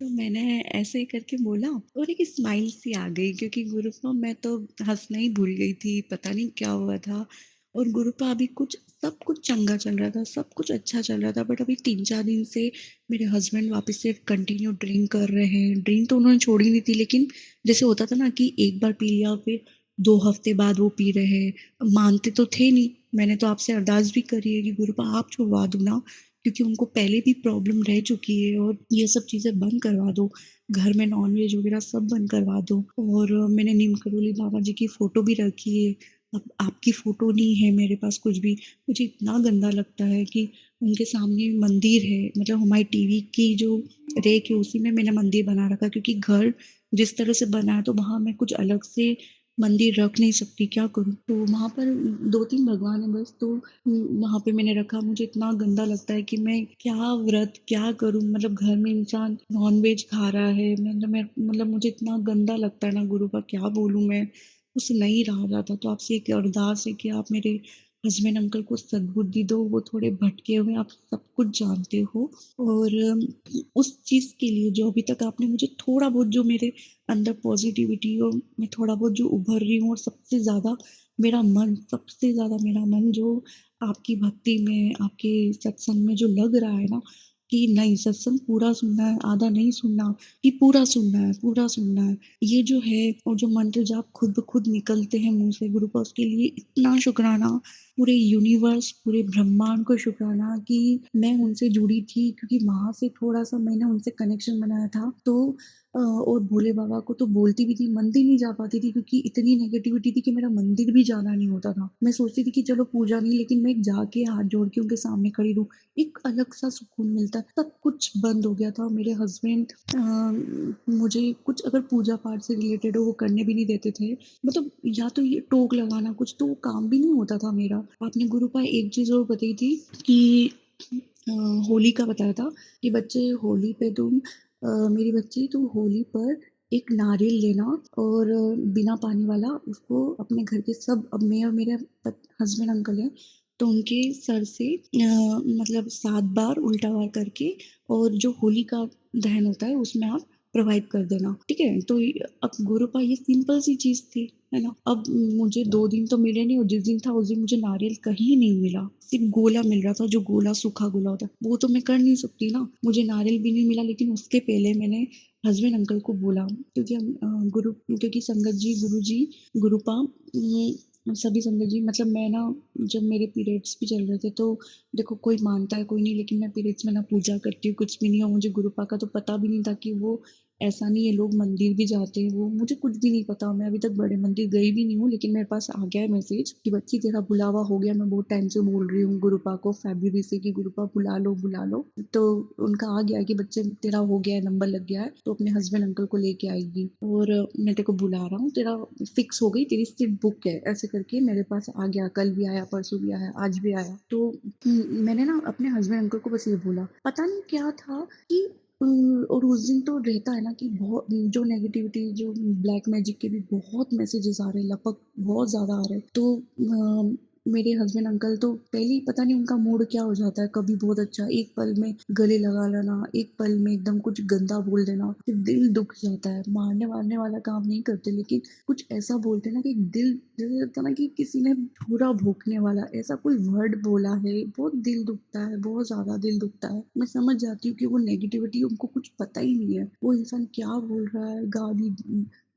तो मैंने ऐसे ही करके बोला, और एक स्माइल सी आ गई, क्योंकि गुरुपा मैं तो हंसना ही भूल गई थी, पता नहीं क्या हुआ था। और गुरुपा अभी कुछ सब कुछ चंगा चल रहा था, सब कुछ अच्छा चल रहा था। बट अभी 3-4 दिन से मेरे हस्बैंड वापस से कंटिन्यू ड्रिंक कर रहे हैं। ड्रिंक तो उन्होंने छोड़ी नहीं थी, लेकिन जैसे होता था ना कि एक बार पी लिया, फिर 2 हफ्ते बाद वो पी रहे हैं। मानते तो थे नहीं। मैंने तो आपसे अरदास भी करी है कि गुरुपा आप छुड़वा दो ना, क्योंकि उनको पहले भी प्रॉब्लम रह चुकी है, और ये सब चीज़ें बंद करवा दो। घर में नॉनवेज वगैरह सब बंद करवा दो। और मैंने नीम करोली बाबा जी की फोटो भी रखी है, अब आपकी फ़ोटो नहीं है मेरे पास कुछ भी। मुझे इतना गंदा लगता है कि उनके सामने मंदिर है, मतलब हमारी टीवी की जो रैक है उसी में मैंने मंदिर बना रखा है, क्योंकि घर जिस तरह से बना है तो वहाँ मैं कुछ अलग से मंदिर रख नहीं सकती, क्या करूँ? तो वहाँ पर 2-3 भगवान हैं बस, तो वहाँ पे मैंने रखा। मुझे इतना गंदा लगता है कि मैं क्या व्रत क्या करूँ? मतलब घर में इंसान नॉन-वेज खा रहा है, मतलब मुझे इतना गंदा लगता है ना गुरु का, क्या बोलूँ मैं? मुझसे नहीं रहा जाता। तो आपसे एक अरदास है कि आप मेरे हस्बैंड अंकल को सद्बुद्धि दो, वो थोड़े भटके हुए हैं, आप सब कुछ जानते हो। और उस चीज़ के लिए जो अभी तक आपने मुझे थोड़ा बहुत जो मेरे अंदर पॉजिटिविटी और मैं थोड़ा बहुत जो उभर रही हूँ, और सबसे ज़्यादा मेरा मन जो आपकी भक्ति में, आपके सत्संग में जो लग रहा है ना, कि नहीं सत्संग पूरा सुनना है, आधा नहीं सुनना, कि पूरा सुनना है, पूरा सुनना है। ये जो है, और जो मंत्र जाप खुद ब खुद निकलते हैं मुँह से गुरु का, उसके लिए इतना शुक्राना, पूरे यूनिवर्स, पूरे ब्रह्मांड को शुक्राना कि मैं उनसे जुड़ी थी, क्योंकि वहाँ से थोड़ा-सा मैंने उनसे कनेक्शन बनाया था। तो और भोले बाबा को तो बोलती भी थी, मंदिर नहीं जा पाती थी क्योंकि इतनी नेगेटिविटी थी कि मेरा मंदिर भी जाना नहीं होता था। मैं सोचती थी कि चलो पूजा नहीं, लेकिन मैं जाके हाथ जोड़ के उनके सामने खड़ी रहूँ, एक अलग-सा सुकून मिलता है। सब कुछ बंद हो गया था। मेरे हस्बैंड मुझे कुछ अगर पूजा-पाठ से रिलेटेड हो वो करने भी नहीं देते थे। मतलब या तो ये टोक लगाना कुछ, तो वो काम भी नहीं होता था मेरा। आपने गुरु का एक चीज़ और बताई थी कि अ, होली का बताया था कि बच्चे होली पे तुम मेरी बच्ची तू होली पर एक नारियल लेना, और बिना पानी वाला उसको अपने घर के सब, अब मैं और मेरे हस्बैंड अंकल हैं, तो उनके सर से मतलब 7 बार उल्टा वार करके, और जो होली का दहन होता है उसमें आप प्रोवाइड कर देना, ठीक है? तो अब गुरु का ये सिंपल सी चीज़ थी, है ना? अब मुझे 2 दिन तो मिले नहीं, और जिस दिन था उस दिन मुझे नारियल कहीं नहीं मिला, सिर्फ़ गोला मिल रहा था, जो गोला सूखा गोला होता है, वो तो मैं कर नहीं सकती ना, मुझे नारियल भी नहीं मिला। लेकिन उसके पहले मैंने हस्बैंड अंकल को बोला, क्योंकि क्योंकि संगत जी, गुरुजी, गुरुपा, सभी संगत जी, मतलब मैं ना, जब मेरे पीरियड्स भी चल रहे थे, तो देखो कोई मानता है कोई नहीं, लेकिन मैं पीरियड्स में ना पूजा करती हूँ कुछ भी नहीं, और मुझे गुरुपा का तो पता भी नहीं था कि वो ऐसा नहीं है, लोग मंदिर भी जाते हैं, वो मुझे कुछ भी नहीं पता। मैं अभी तक बड़े मंदिर गई भी नहीं हूँ, लेकिन मेरे पास आ गया है मैसेज कि बच्ची तेरा बुलावा हो गया। मैं बहुत टाइम से बोल रही हूँ गुरुपा को, फैब्रुअरी से, कि गुरुपा बुला लो बुला लो। तो उनका आ गया है कि बच्चे तेरा हो गया है, नंबर लग गया है, तो अपने हस्बैंड अंकल को लेके आएगी, और मैं तेरे को बुला रहा हूँ, तेरा फिक्स हो गई, तेरी सीट बुक है, ऐसे करके मेरे पास आ गया। कल भी आया, परसों भी आया, आज भी आया। तो मैंने ना अपने हस्बैंड अंकल को बस ये बोला, पता नहीं क्या था कि और उस दिन तो रहता है ना कि बहुत जो नेगेटिविटी, जो ब्लैक मैजिक के भी बहुत मैसेजेस आ रहे हैं, लपक बहुत ज़्यादा आ रहे हैं। तो मेरे हस्बैंड अंकल तो पहले ही पता नहीं उनका मूड क्या हो जाता है, कभी बहुत अच्छा, एक पल में गले लगा लेना, एक पल में एकदम कुछ गंदा बोल देना, फिर दिल दुख जाता है। मारने वारने वाला काम नहीं करते, लेकिन कुछ ऐसा बोलते हैं ना कि दिल, जैसे लगता है ना कि किसी ने छुरा भोंकने वाला ऐसा कोई वर्ड बोला है, बहुत दिल दुखता है, बहुत ज़्यादा दिल दुखता है। मैं समझ जाती हूँ कि वो नेगेटिविटी, उनको कुछ पता ही नहीं है, वो इंसान क्या बोल रहा है, गाली,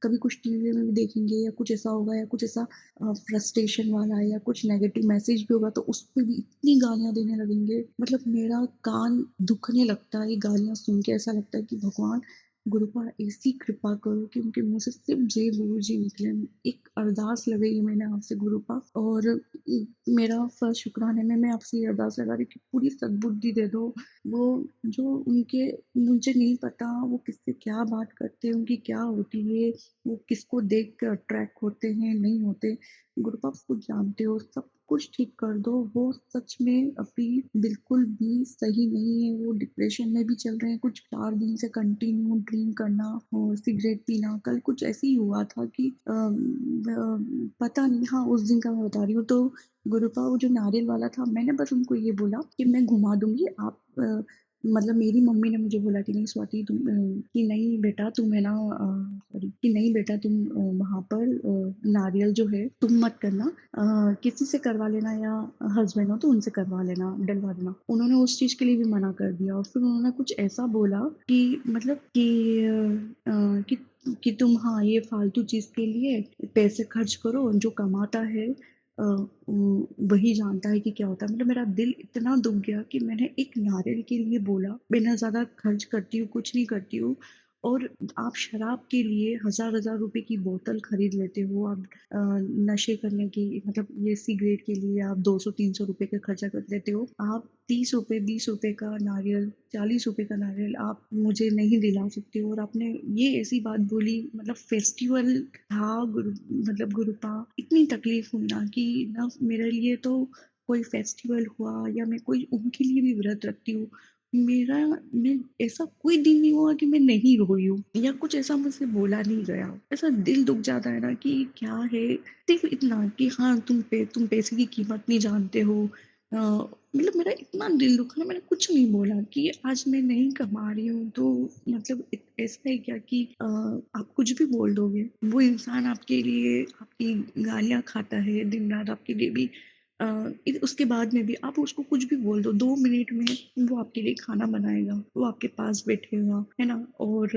कभी कुछ टीवी में भी देखेंगे या कुछ ऐसा होगा, या कुछ ऐसा फ्रस्ट्रेशन वाला, या कुछ नेगेटिव मैसेज भी होगा, तो उस पे भी इतनी गालियाँ देने लगेंगे। मतलब मेरा कान दुखने लगता है ये गालियाँ सुन के, ऐसा लगता है कि भगवान गुरुपा ऐसी कृपा करो कि उनके मुँह से सिर्फ जय गुरु जी निकले। एक अरदास लगाई मैंने आपसे गुरुपा, और मेरा फर्स्ट शुक्राने में मैं आपसे ये अरदास लगा रही हूँ कि पूरी सद्बुद्धि दे दो। वो जो उनके, मुझे नहीं पता वो किससे क्या बात करते हैं, उनकी क्या होती है, वो किसको देख कर अट्रैक्ट होते हैं, नहीं होते। गुरुपा आप खुद जानते हो, सब कुछ ठीक कर दो। वो सच में अभी बिल्कुल भी सही नहीं है, वो डिप्रेशन में भी चल रहे हैं। कुछ 4 दिन से कंटिन्यू ड्रिंक करना और सिगरेट पीना। कल कुछ ऐसे ही हुआ था कि पता नहीं, हाँ, उस दिन का मैं बता रही हूँ। तो गुरुपा वो जो नारियल वाला था, मैंने बस उनको ये बोला कि मैं घुमा दूँगी, आप मतलब मेरी मम्मी ने मुझे बोला कि नहीं स्वाति, तुम कि नहीं बेटा तुम है ना, सॉरी, कि नहीं बेटा तुम वहाँ पर नारियल जो है तुम मत करना, किसी से करवा लेना, या हस्बैंड हो तो उनसे करवा लेना, डलवा देना। उन्होंने उस चीज़ के लिए भी मना कर दिया, और फिर उन्होंने कुछ ऐसा बोला कि मतलब कि कि तुम, हाँ, ये फालतू चीज़ के लिए पैसे खर्च करो, जो कमाता है वही जानता है कि क्या होता है। मतलब मेरा दिल इतना दुख गया कि मैंने एक नारियल के लिए बोला, मैं ना ज़्यादा खर्च करती हूँ, कुछ नहीं करती हूँ, और आप शराब के लिए हज़ार-हज़ार रुपए की बोतल खरीद लेते हो, आप नशे करने की मतलब ये सिगरेट के लिए आप 200-300 रुपए का खर्चा कर देते हो। आप 30 रुपए, 20 रुपए का नारियल, 40 रुपए का नारियल आप मुझे नहीं दिला सकते हो और आपने ये ऐसी बात बोली मतलब फेस्टिवल था मतलब गुरुपा इतनी तकलीफ़ हुई ना कि ना मेरे लिए तो कोई फेस्टिवल हुआ या मैं कोई उनके लिए भी व्रत रखती हूँ। मेरा मैं ऐसा कोई दिन नहीं हुआ कि मैं नहीं रोई हूँ या कुछ ऐसा मुझसे बोला नहीं गया। ऐसा दिल दुख जाता है ना कि क्या है सिर्फ़ इतना कि हाँ, तुम पैसे की कीमत नहीं जानते हो। मतलब मेरा इतना दिल दुखा मैंने कुछ नहीं बोला कि आज मैं नहीं कमा रही हूँ तो मतलब ऐसा है क्या कि आप कुछ भी बोल दोगे। वो इंसान आपके लिए आपकी गालियाँ खाता है, दिन-रात आपके लिए भी अ, उसके बाद में भी आप उसको कुछ भी बोल दो 2 मिनट में वो आपके लिए खाना बनाएगा, वो आपके पास बैठेगा, है ना? और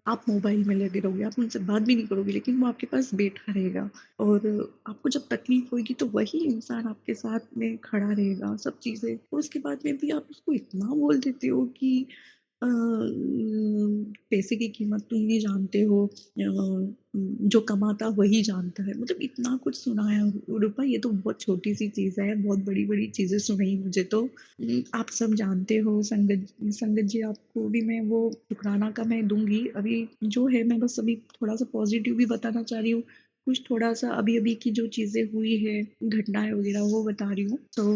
आप मोबाइल में लगे रहोगे, आप उनसे बात भी नहीं करोगे लेकिन वो आपके पास बैठा रहेगा और आपको जब तकलीफ़ होएगी तो वही इंसान आपके साथ में खड़ा रहेगा, सब चीज़ें। और उसके बाद में भी आप उसको इतना बोल देते हो कि पैसे की कीमत तुम नहीं जानते हो जो कमाता वही जानता है। मतलब इतना कुछ सुनाया रूपा ये तो बहुत छोटी-सी चीज़ है, बहुत बड़ी-बड़ी चीज़ें सुनाई मुझे तो। आप सब जानते हो संगत जी आपको भी मैं वो शुकराना का मैं दूँगी। अभी जो है मैं बस अभी थोड़ा-सा पॉज़िटिव भी बताना चाह रही हूँ। कुछ थोड़ा-सा अभी-अभी की जो चीज़ें हुई है, घटनाएँ वग़ैरह वो बता रही हूँ। तो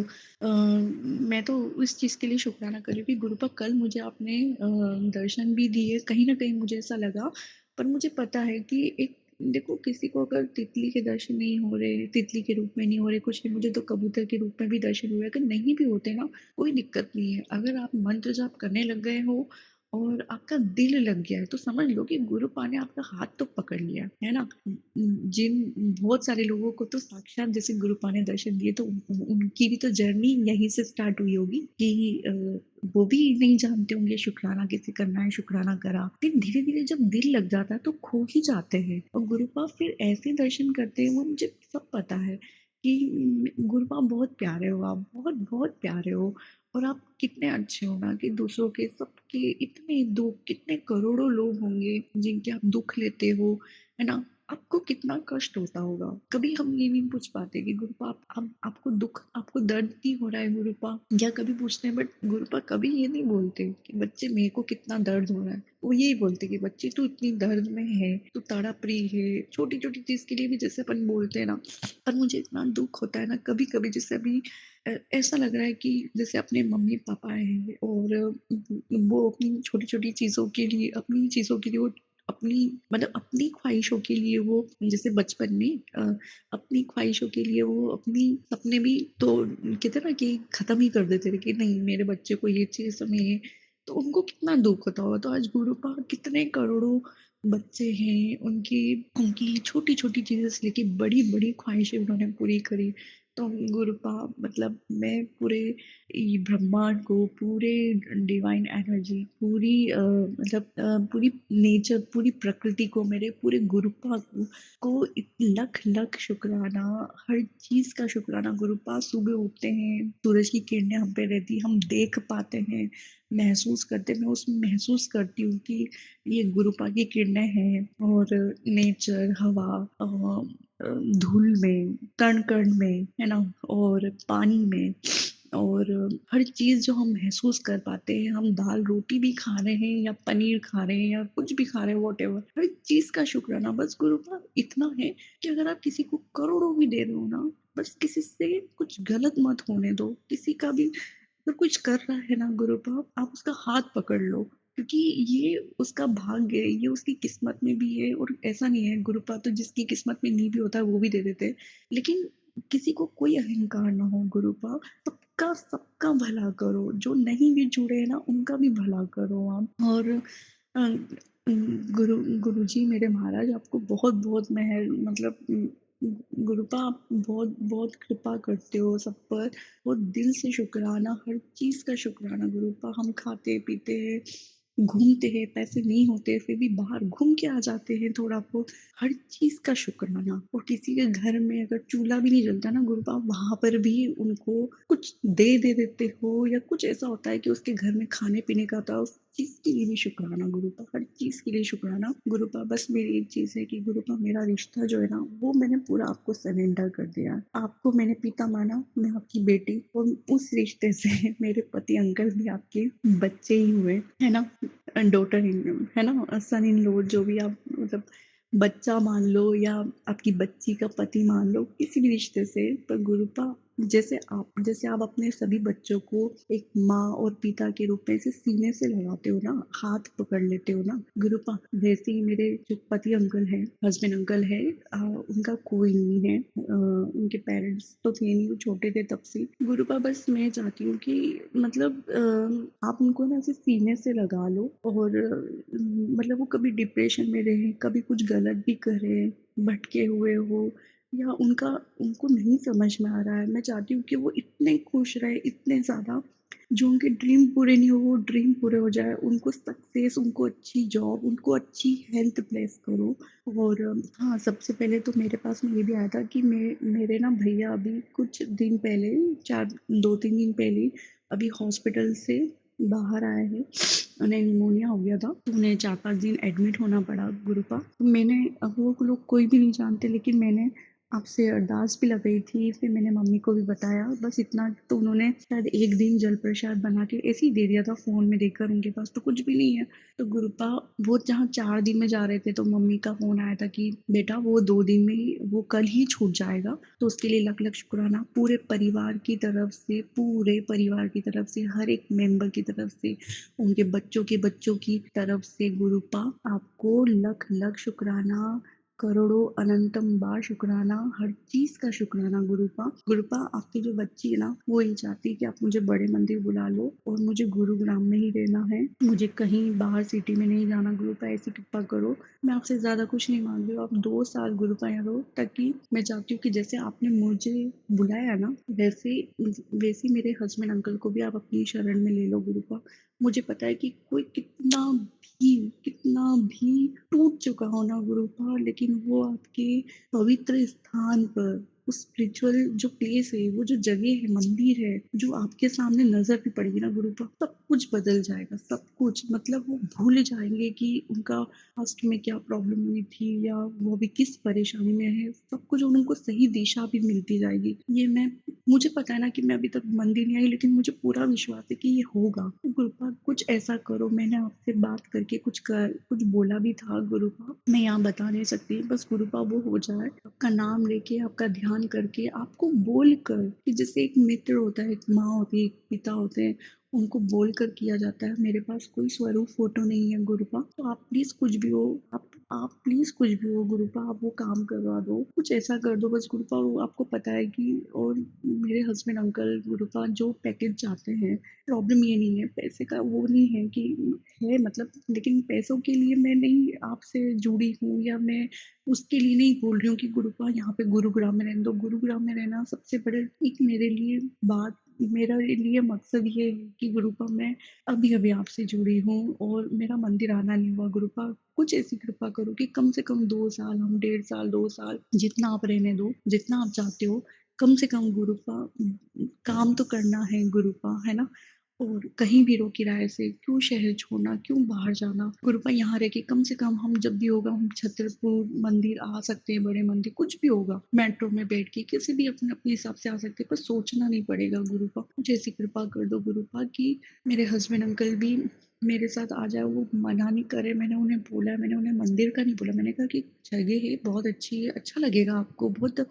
मैं तो उस चीज़ के लिए शुक्राना कर रही हूँ कि गुरुपा कल मुझे आपने दर्शन भी दिए, कहीं न कहीं मुझे ऐसा लगा, पर मुझे पता है कि एक देखो किसी को अगर तितली के दर्शन नहीं हो रहे, तितली के रूप में नहीं हो रहे, कुछ नहीं मुझे तो कबूतर के रूप में भी दर्शन हुए, अगर नहीं भी होते ना, कोई दिक्कत नहीं है। अगर आप मंत्र जाप करने लग गए हो और आपका दिल लग गया है, तो समझ लो कि गुरुपा ने आपका हाथ तो पकड़ लिया, है ना? जिन बहुत सारे लोगों को तो साक्षात जैसे गुरुपा ने दर्शन दिए तो उनकी भी तो जर्नी यहीं से स्टार्ट हुई होगी कि वो भी नहीं जानते होंगे शुक्राना कैसे करना है, शुक्राना करा। फिर धीरे-धीरे जब दिल लग जाता है तो खो ही जाते हैं और गुरुपा फिर ऐसे दर्शन करते हैं वो मुझे सब पता है कि गुरुपा बहुत प्यारे हो आप, बहुत-बहुत प्यारे हो और आप कितने अच्छे हो ना कि दूसरों के सबके इतने दुःख, कितने करोड़ों लोग होंगे जिनके आप दुःख लेते हो, है ना? आपको कितना कष्ट होता होगा। कभी हम ये नहीं पूछ पाते कि गुरुपा आप आपको दुःख आपको दर्द नहीं हो रहा है गुरुपा? या कभी पूछते हैं बट गुरुपा कभी ये नहीं बोलते कि बच्चे मेरे को कितना दर्द हो रहा है। वो यही बोलते कि बच्ची तू इतनी दर्द में है, तू तड़प रही है। छोटी-छोटी चीज़ के लिए भी जैसे अपन बोलते हैं ना, पर मुझे इतना दुःख होता है ना कभी-कभी जैसे अभी ऐसा लग रहा है कि जैसे अपने मम्मी-पापा हैं और वो अपनी छोटी-छोटी चीज़ों के लिए अपनी चीज़ों के लिए वो अपनी मतलब अपनी ख्वाहिशों के लिए वो जैसे बचपन में अपनी ख्वाहिशों के लिए वो अपनी सपने भी तो कहते हैं ना कि ख़त्म ही कर देते थे कि नहीं मेरे बच्चे को ये चीज़ चाहिए, तो उनको कितना दुःख होता होगा। तो आज गुरुपा कितने करोड़ों बच्चे हैं, उनकी उनकी छोटी-छोटी चीज़ें से लेके बड़ी-बड़ी ख्वाहिशें उन्होंने पूरी करी। तो गुरुपा मतलब मैं पूरे ब्रह्मांड को, पूरे डिवाइन एनर्जी, पूरी मतलब पूरी नेचर, पूरी प्रकृति को, मेरे पूरे गुरुपा को लख-लख शुक्राना, हर चीज़ का शुक्राना। गुरुपा सुबह उठते हैं, सूरज की किरणें हम पे रहती हैं, हम देख पाते हैं, महसूस करते हैं। मैं उसमें महसूस करती हूँ कि ये गुरुपा की किरणें हैं और नेचर, हवा धूल में, कण-कण में, है ना? और पानी में और हर चीज़ जो हम महसूस कर पाते हैं, हम दाल-रोटी भी खा रहे हैं या पनीर खा रहे हैं या कुछ भी खा रहे हैं व्हॉटएवर, हर चीज़ का शुक्राना। बस गुरुपा इतना है कि अगर आप किसी को करोड़ों भी दे रहे हो ना, बस किसी से कुछ गलत मत होने दो। किसी का भी अगर कुछ कर रहा है ना गुरुपा, आप उसका हाथ पकड़ लो क्योंकि ये उसका भाग्य है, ये उसकी किस्मत में भी है और ऐसा नहीं है गुरुपा तो जिसकी किस्मत में नहीं भी होता है वो भी दे देते हैं। लेकिन किसी को कोई अहंकार ना हो गुरुपा, सबका सबका भला करो, जो नहीं भी जुड़े हैं ना उनका भी भला करो आप। और गुरुजी मेरे महाराज आपको बहुत-बहुत मेहर मतलब गुरुपा आप बहुत-बहुत कृपा करते हो सब पर, बहुत दिल से शुकराना, हर चीज़ का शुकराना गुरुपा। हम खाते-पीते हैं, घूमते हैं, पैसे नहीं होते फिर भी बाहर घूम के आ जाते हैं थोड़ा बहुत। हर चीज़ का शुक्राना। और किसी के घर में अगर चूल्हा भी नहीं जलता ना गुरु आप वहाँ पर भी उनको कुछ दे देते हो, या कुछ ऐसा होता है कि उसके घर में खाने-पीने का था, उस चीज़ के लिए भी शुक्राना गुरुपा, हर चीज़ के लिए शुक्राना गुरुपा। बस मेरी एक चीज़ है कि गुरुपा मेरा रिश्ता जो है ना वो मैंने पूरा आपको सरेंडर कर दिया। आपको मैंने पिता माना, मैं आपकी बेटी, और उस रिश्ते से मेरे पति अंकल भी आपके बच्चे ही हुए, है ना? डॉटर इन है ना, सन इन लॉ, जो भी आप मतलब बच्चा मान लो या आपकी बच्ची का पति मान लो, किसी भी रिश्ते से। पर गुरुपा जैसे आप अपने सभी बच्चों को एक माँ और पिता के रूप में ऐसे सीने से लगाते हो ना, हाथ पकड़ लेते हो ना गुरुपा, वैसे ही मेरे जो पति अंकल है, हस्बैंड अंकल है, उनका कोई नहीं है। उनके पेरेंट्स तो थे नहीं, वो छोटे थे तब से। गुरुपा बस मैं चाहती हूँ कि मतलब आप उनको ना ऐसे सीने से लगा लो, और मतलब वो कभी डिप्रेशन में रहे, कभी कुछ गलत भी करे, भटके हुए हो, या उनको नहीं समझ में आ रहा है। मैं चाहती हूँ कि वो इतने खुश रहे, इतने ज़्यादा, जो उनके ड्रीम पूरे नहीं हो वो ड्रीम पूरे हो जाए, उनको सक्सेस, उनको अच्छी जॉब, उनको अच्छी हेल्थ ब्लेस करो। और हाँ, सबसे पहले तो मेरे पास में ये भी आया था कि मेरे ना भैया अभी कुछ दिन पहले, 2-3 दिन पहले अभी हॉस्पिटल से बाहर आए हैं। उन्हें निमोनिया हो गया था, तो उन्हें 4-5 दिन एडमिट होना पड़ा गुरुपा। तो मैंने, वो लोग कोई भी नहीं जानते, लेकिन मैंने आपसे अरदास भी लगाई थी, फिर मैंने मम्मी को भी बताया, बस इतना। तो उन्होंने शायद एक दिन जल प्रसाद बना के ऐसे ही दे दिया था फ़ोन में देखकर, उनके पास तो कुछ भी नहीं है। तो गुरुपा वो जहाँ 4 दिन में जा रहे थे, तो मम्मी का फ़ोन आया था कि बेटा वो 2 दिन में ही, वो कल ही छूट जाएगा। तो उसके लिए लख-लख शुक्राना पूरे परिवार की तरफ से, पूरे परिवार की तरफ से, हर एक मेंबर की तरफ से, उनके बच्चों के बच्चों की तरफ से गुरुपा आपको लख लख शुक्राना, करोड़ों अनंतम बार शुक्राना, हर चीज़ का शुक्राना गुरुपा। गुरुपा आपकी जो बच्ची है ना वो ये चाहती है कि आप मुझे बड़े मंदिर बुला लो, और मुझे गुरुग्राम में ही रहना है, मुझे कहीं बाहर सिटी में नहीं जाना गुरुपा, ऐसी कृपा करो। मैं आपसे ज़्यादा कुछ नहीं मांग रही हूँ, आप 2 साल गुरुपा यहाँ रहो, ताकि मैं चाहती हूँ कि जैसे आपने मुझे बुलाया ना, वैसे वैसे मेरे हस्बैंड अंकल को भी आप अपनी शरण में ले लो गुरुपा। मुझे पता है कि कोई कितना भी टूट चुका हो ना गुरुपा, लेकिन वो आपके पवित्र स्थान पर, उस स्पिरिचुअल जो प्लेस है, वो जो जगह है, मंदिर है, जो आपके सामने नजर भी पड़ेगी ना गुरुपा, सब कुछ बदल जाएगा, सब कुछ। मतलब वो भूल जाएंगे कि उनका पास्ट में क्या प्रॉब्लम हुई थी, या वो भी किस परेशानी में है, सब कुछ। और उनको सही दिशा भी मिलती जाएगी। ये मैं मुझे पता है ना कि मैं अभी तक मंदिर नहीं आई, लेकिन मुझे पूरा विश्वास है कि ये होगा। तो गुरुपा कुछ ऐसा करो, मैंने आपसे बात करके कुछ बोला भी था गुरुपा, मैं यहाँ बता नहीं सकती, बस गुरुपा वो हो जाए, आपका नाम लेके, आपका ध्यान करके, आपको बोल कर, कि जैसे एक मित्र होता है, एक माँ होती है, एक पिता होते हैं, उनको बोल कर किया जाता है। मेरे पास कोई स्वरूप फोटो नहीं है गुरुपा, तो आप प्लीज कुछ भी हो, आप प्लीज कुछ भी हो गुरुपा, आप वो काम करवा दो, कुछ ऐसा कर दो बस गुरुपा। वो आपको पता है कि, और मेरे हस्बैंड अंकल गुरुपा जो पैकेज चाहते हैं, प्रॉब्लम ये नहीं है पैसे का, वो नहीं है कि है मतलब, लेकिन पैसों के लिए मैं नहीं आपसे जुड़ी हूँ, या मैं उसके लिए नहीं बोल रही हूँ कि गुरुपा यहाँ पे गुरुग्राम में रहने दो। गुरुग्राम में रहना सबसे बड़े एक मेरे लिए बात, मेरा लिए मकसद ये है कि गुरुपा मैं अभी अभी आपसे जुड़ी हूँ, और मेरा मंदिर आना नहीं हुआ गुरुपा। कुछ ऐसी कृपा करो कि कम से कम 2 साल, हम 1.5 साल, 2 साल, जितना आप रहने दो, जितना आप चाहते हो, कम से कम गुरुपा, काम तो करना है गुरुपा, है ना? और कहीं भी रहो किराए से, क्यों शहर छोड़ना, क्यों बाहर जाना गुरुपा, यहाँ रह के कम से कम हम जब भी होगा, हम छतरपुर मंदिर आ सकते हैं, बड़े मंदिर कुछ भी होगा, मेट्रो में बैठ के किसी भी अपने अपने हिसाब से आ सकते हैं, पर सोचना नहीं पड़ेगा गुरुपा। कुछ ऐसी कृपा कर दो गुरुपा कि मेरे हस्बैंड अंकल भी मेरे साथ आ जाए, वो मना नहीं करे। मैंने उन्हें बोला, मैंने उन्हें मंदिर का नहीं बोला, मैंने कहा कि जगह है बहुत अच्छी है, अच्छा लगेगा आपको, बहुत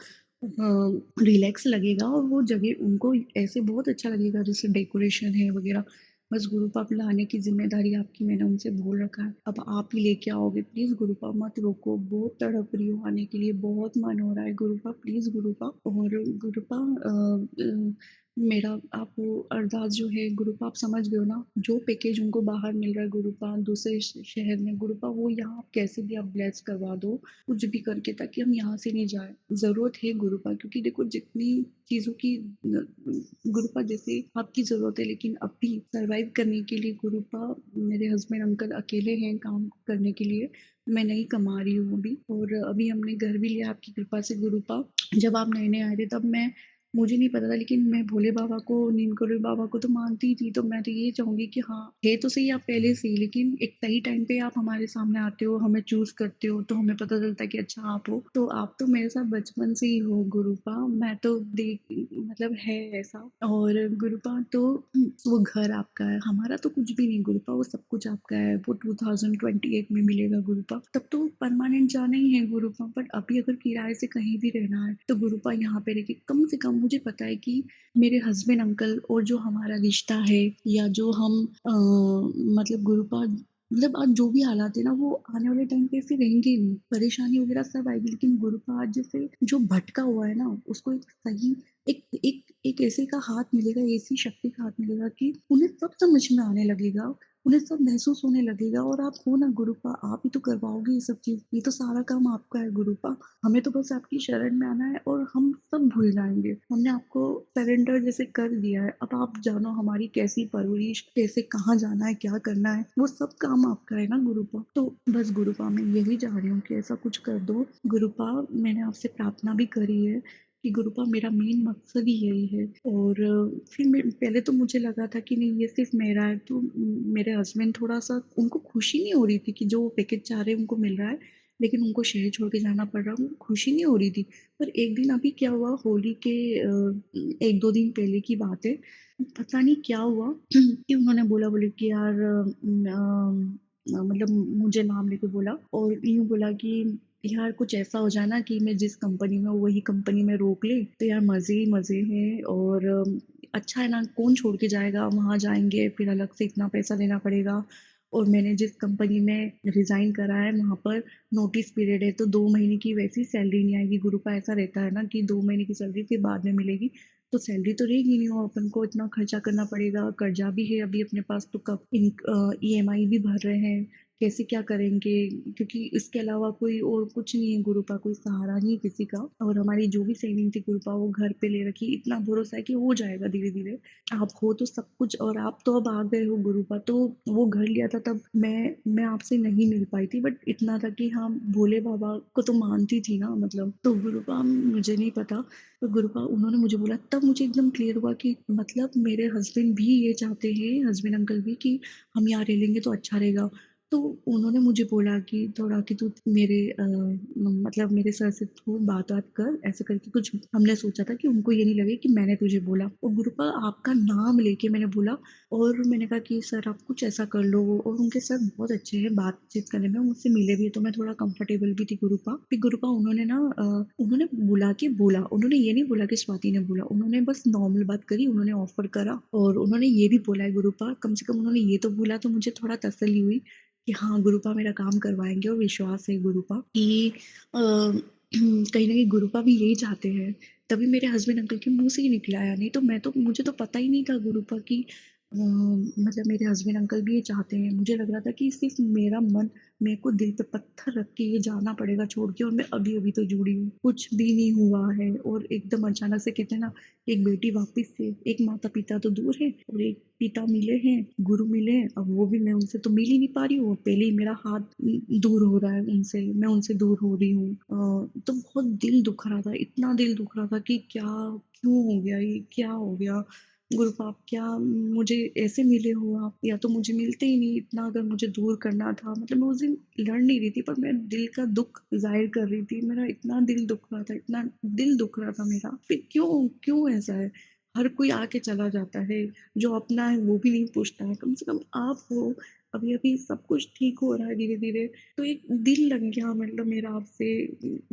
रिलैक्स लगेगा, और वो जगह उनको ऐसे बहुत अच्छा लगेगा, जैसे डेकोरेशन है वगैरह। बस गुरुपा लाने की जिम्मेदारी आपकी, मैंने उनसे बोल रखा है, अब आप ही लेके आओगे। प्लीज गुरुपा मत रोको, बहुत तड़प रही हूँ आने के लिए, बहुत मन हो रहा है गुरुपा, प्लीज गुरुपा। और गुरुपा मेरा आप वो अरदास जो है गुरुपा आप समझ गए हो ना, जो पैकेज उनको बाहर मिल रहा है गुरुपा दूसरे शहर में गुरुपा वो यहाँ आप कैसे भी आप ब्लेस करवा दो, कुछ भी करके ताकि हम यहाँ से नहीं जाए। ज़रूरत है गुरुपा क्योंकि देखो जितनी चीज़ों की गुरुपा जैसे आपकी ज़रूरत है लेकिन अभी सर्वाइव करने के लिए गुरुपा मेरे हस्बैंड अंकल अकेले हैं काम करने के लिए। मैं नहीं कमा रही हूँ अभी और अभी हमने घर भी लिया आपकी कृपा से गुरुपा। जब आप नए-नए आए थे तब मुझे नहीं पता था लेकिन मैं भोले बाबा को, नीलकंठ बाबा को तो मानती ही थी, तो मैं तो ये चाहूँगी कि हाँ, है तो सही आप पहले से ही लेकिन एक सही टाइम पे आप हमारे सामने आते हो, हमें चूज़ करते हो, तो हमें पता चलता है कि अच्छा आप हो। तो आप तो मेरे साथ बचपन से ही हो गुरुपा, मैं तो देख मतलब है ऐसा और गुरुपा तो वो घर आपका है, हमारा तो कुछ भी नहीं गुरुपा, वो सब कुछ आपका है, वो 2028 में मिलेगा गुरुपा, तब तो परमानेंट जाना ही है गुरुपा, बट अभी अगर किराए से कहीं भी रहना है, तो गुरुपा यहाँ पे रह के कम से कम मुझे पता है कि मेरे हस्बैंड अंकल और जो हमारा रिश्ता है या जो हम मतलब गुरुपा मतलब आज जो भी हालात है ना वो आने वाले टाइम पे ऐसे रहेंगे ही नहीं, परेशानी वगैरह सब आएगी लेकिन गुरुपा आज जैसे जो भटका हुआ है ना उसको एक सही एक एक एक ऐसे का हाथ मिलेगा, ऐसी शक्ति का हाथ मिलेगा कि उन्हें सब समझ में आने लगेगा, उन्हें सब महसूस होने लगेगा और आप हो ना गुरुपा, आप ही तो करवाओगे ये सब चीज़, ये तो सारा काम आपका है गुरुपा। हमें तो बस आपकी शरण में आना है और हम सब भूल जाएँगे। हमने आपको सरेंडर जैसे कर दिया है, अब आप जानो हमारी कैसी परवरिश, कैसे कहाँ जाना है, क्या करना है, वो सब काम आपका है ना गुरुपा। तो बस गुरुपा मैं यही चाह रही हूँ कि ऐसा कुछ कर दो। गुरुपा मैंने आपसे प्रार्थना भी करी है कि गुरुपा मेरा मेन मकसद ही यही है और फिर मैं पहले तो मुझे लगा था कि नहीं ये सिर्फ मेरा है तो मेरे हस्बैंड थोड़ा-सा उनको खुशी नहीं हो रही थी कि जो पैकेज चाह रहे हैं उनको मिल रहा है, लेकिन उनको शहर छोड़ के जाना पड़ रहा, उनको खुशी नहीं हो रही थी। पर एक दिन अभी क्या हुआ होली के 1-2 दिन पहले की बात है, पता नहीं क्या हुआ कि उन्होंने बोले कि यार मतलब मुझे नाम लेके बोला और यूँ बोला कि यार कुछ ऐसा हो जाए ना कि मैं जिस कंपनी में हूँ वही कंपनी में रोक ले, तो यार मज़े ही मज़े हैं और अच्छा है ना कौन छोड़ के जाएगा, वहाँ जाएँगे फिर अलग से इतना पैसा देना पड़ेगा और मैंने जिस कंपनी में रिज़ाइन करा है वहाँ पर नोटिस पीरियड है तो 2 महीने की वैसी सैलरी नहीं आएगी। गुरु का ऐसा रहता है ना कि 2 महीने की सैलरी फिर बाद में मिलेगी, तो सैलरी तो रहेगी नहीं और अपन को इतना खर्चा करना पड़ेगा, कर्जा भी है अभी अपने पास तो कब ईएमआई भी भर रहे हैं, कैसे क्या करेंगे? क्योंकि इसके अलावा कोई और कुछ नहीं है गुरुपा, कोई सहारा नहीं है किसी का और हमारी जो भी सेविंग थी गुरुपा वो घर पे ले रखी, इतना भरोसा है कि हो जाएगा धीरे-धीरे। आप हो तो सब कुछ और आप तो अब आ गए हो गुरुपा, तो वो घर लिया था तब मैं आपसे नहीं मिल पाई थी बट इतना था कि हाँ, भोले बाबा को तो मानती थी ना मतलब, तो गुरुपा मुझे नहीं पता, तो गुरुपा उन्होंने मुझे बोला तब मुझे एकदम क्लियर हुआ कि मतलब मेरे हस्बैंड भी ये चाहते हैं, हस्बैंड अंकल भी कि हम यहाँ रह लेंगे तो अच्छा रहेगा। तो उन्होंने मुझे बोला कि थोड़ा कि तू मेरे मतलब मेरे सर से तू बात-वात कर, ऐसे करके कुछ हमने सोचा था कि उनको ये नहीं लगे कि मैंने तुझे बोला और गुरुपा आपका नाम लेके मैंने बोला और मैंने कहा कि सर आप कुछ ऐसा कर लो और उनके सर बहुत अच्छे हैं बातचीत करने में, मुझसे मिले भी हैं तो मैं थोड़ा कंफर्टेबल भी थी गुरुपा। फिर गुरुपा उन्होंने ना उन्होंने बुला के बोला, उन्होंने ये नहीं बोला कि स्वाति ने बोला, उन्होंने बस नॉर्मल बात करी, उन्होंने ऑफ़र करा और उन्होंने ये भी बोला है गुरुपा, कम से कम उन्होंने ये तो बोला तो मुझे थोड़ा तसल्ली हुई कि हाँ, गुरुपा मेरा काम करवाएँगे और विश्वास है गुरुपा कि कहीं न कहीं गुरुपा भी यही चाहते हैं। तभी मेरे हस्बैंड अंकल के मुँह से ही निकला है, नहीं तो मुझे तो पता ही नहीं था गुरुपा कि मतलब मेरे हस्बैंड अंकल भी ये चाहते हैं। मुझे लग रहा था कि सिर्फ़ मेरा मन मेरे को दिल पे पत्थर रख के ये जाना पड़ेगा छोड़ के और मैं अभी-अभी तो जुड़ी हूँ। कुछ भी नहीं हुआ है और एकदम अचानक से कहते हैं ना, एक बेटी वापिस से एक माता-पिता तो दूर है और एक पिता मिले हैं, गुरु मिले हैं, अब वो भी मैं उनसे तो मिल ही नहीं पा रही हूँ। पहले ही मेरा हाथ दूर हो रहा है उनसे, मैं उनसे दूर हो रही हूँ। तो बहुत दिल दुख रहा था, इतना दिल दुख रहा था कि क्या क्यों हो गया ये? क्या हो गया? गुरुपाप क्या मुझे ऐसे मिले हो आप या तो मुझे मिलते ही नहीं, इतना अगर मुझे दूर करना था मतलब मैं उस दिन लड़ नहीं रही थी पर मैं दिल का दुख ज़ाहिर कर रही थी। मेरा इतना दिल दुख रहा था, इतना दिल दुख रहा था मेरा। फिर क्यों क्यों ऐसा है? हर कोई आके चला जाता है, जो अपना है वो भी नहीं पूछता है। कम से कम आप हो, अभी-अभी सब कुछ ठीक हो रहा है धीरे-धीरे, तो एक दिल लग गया मतलब मेरा आपसे।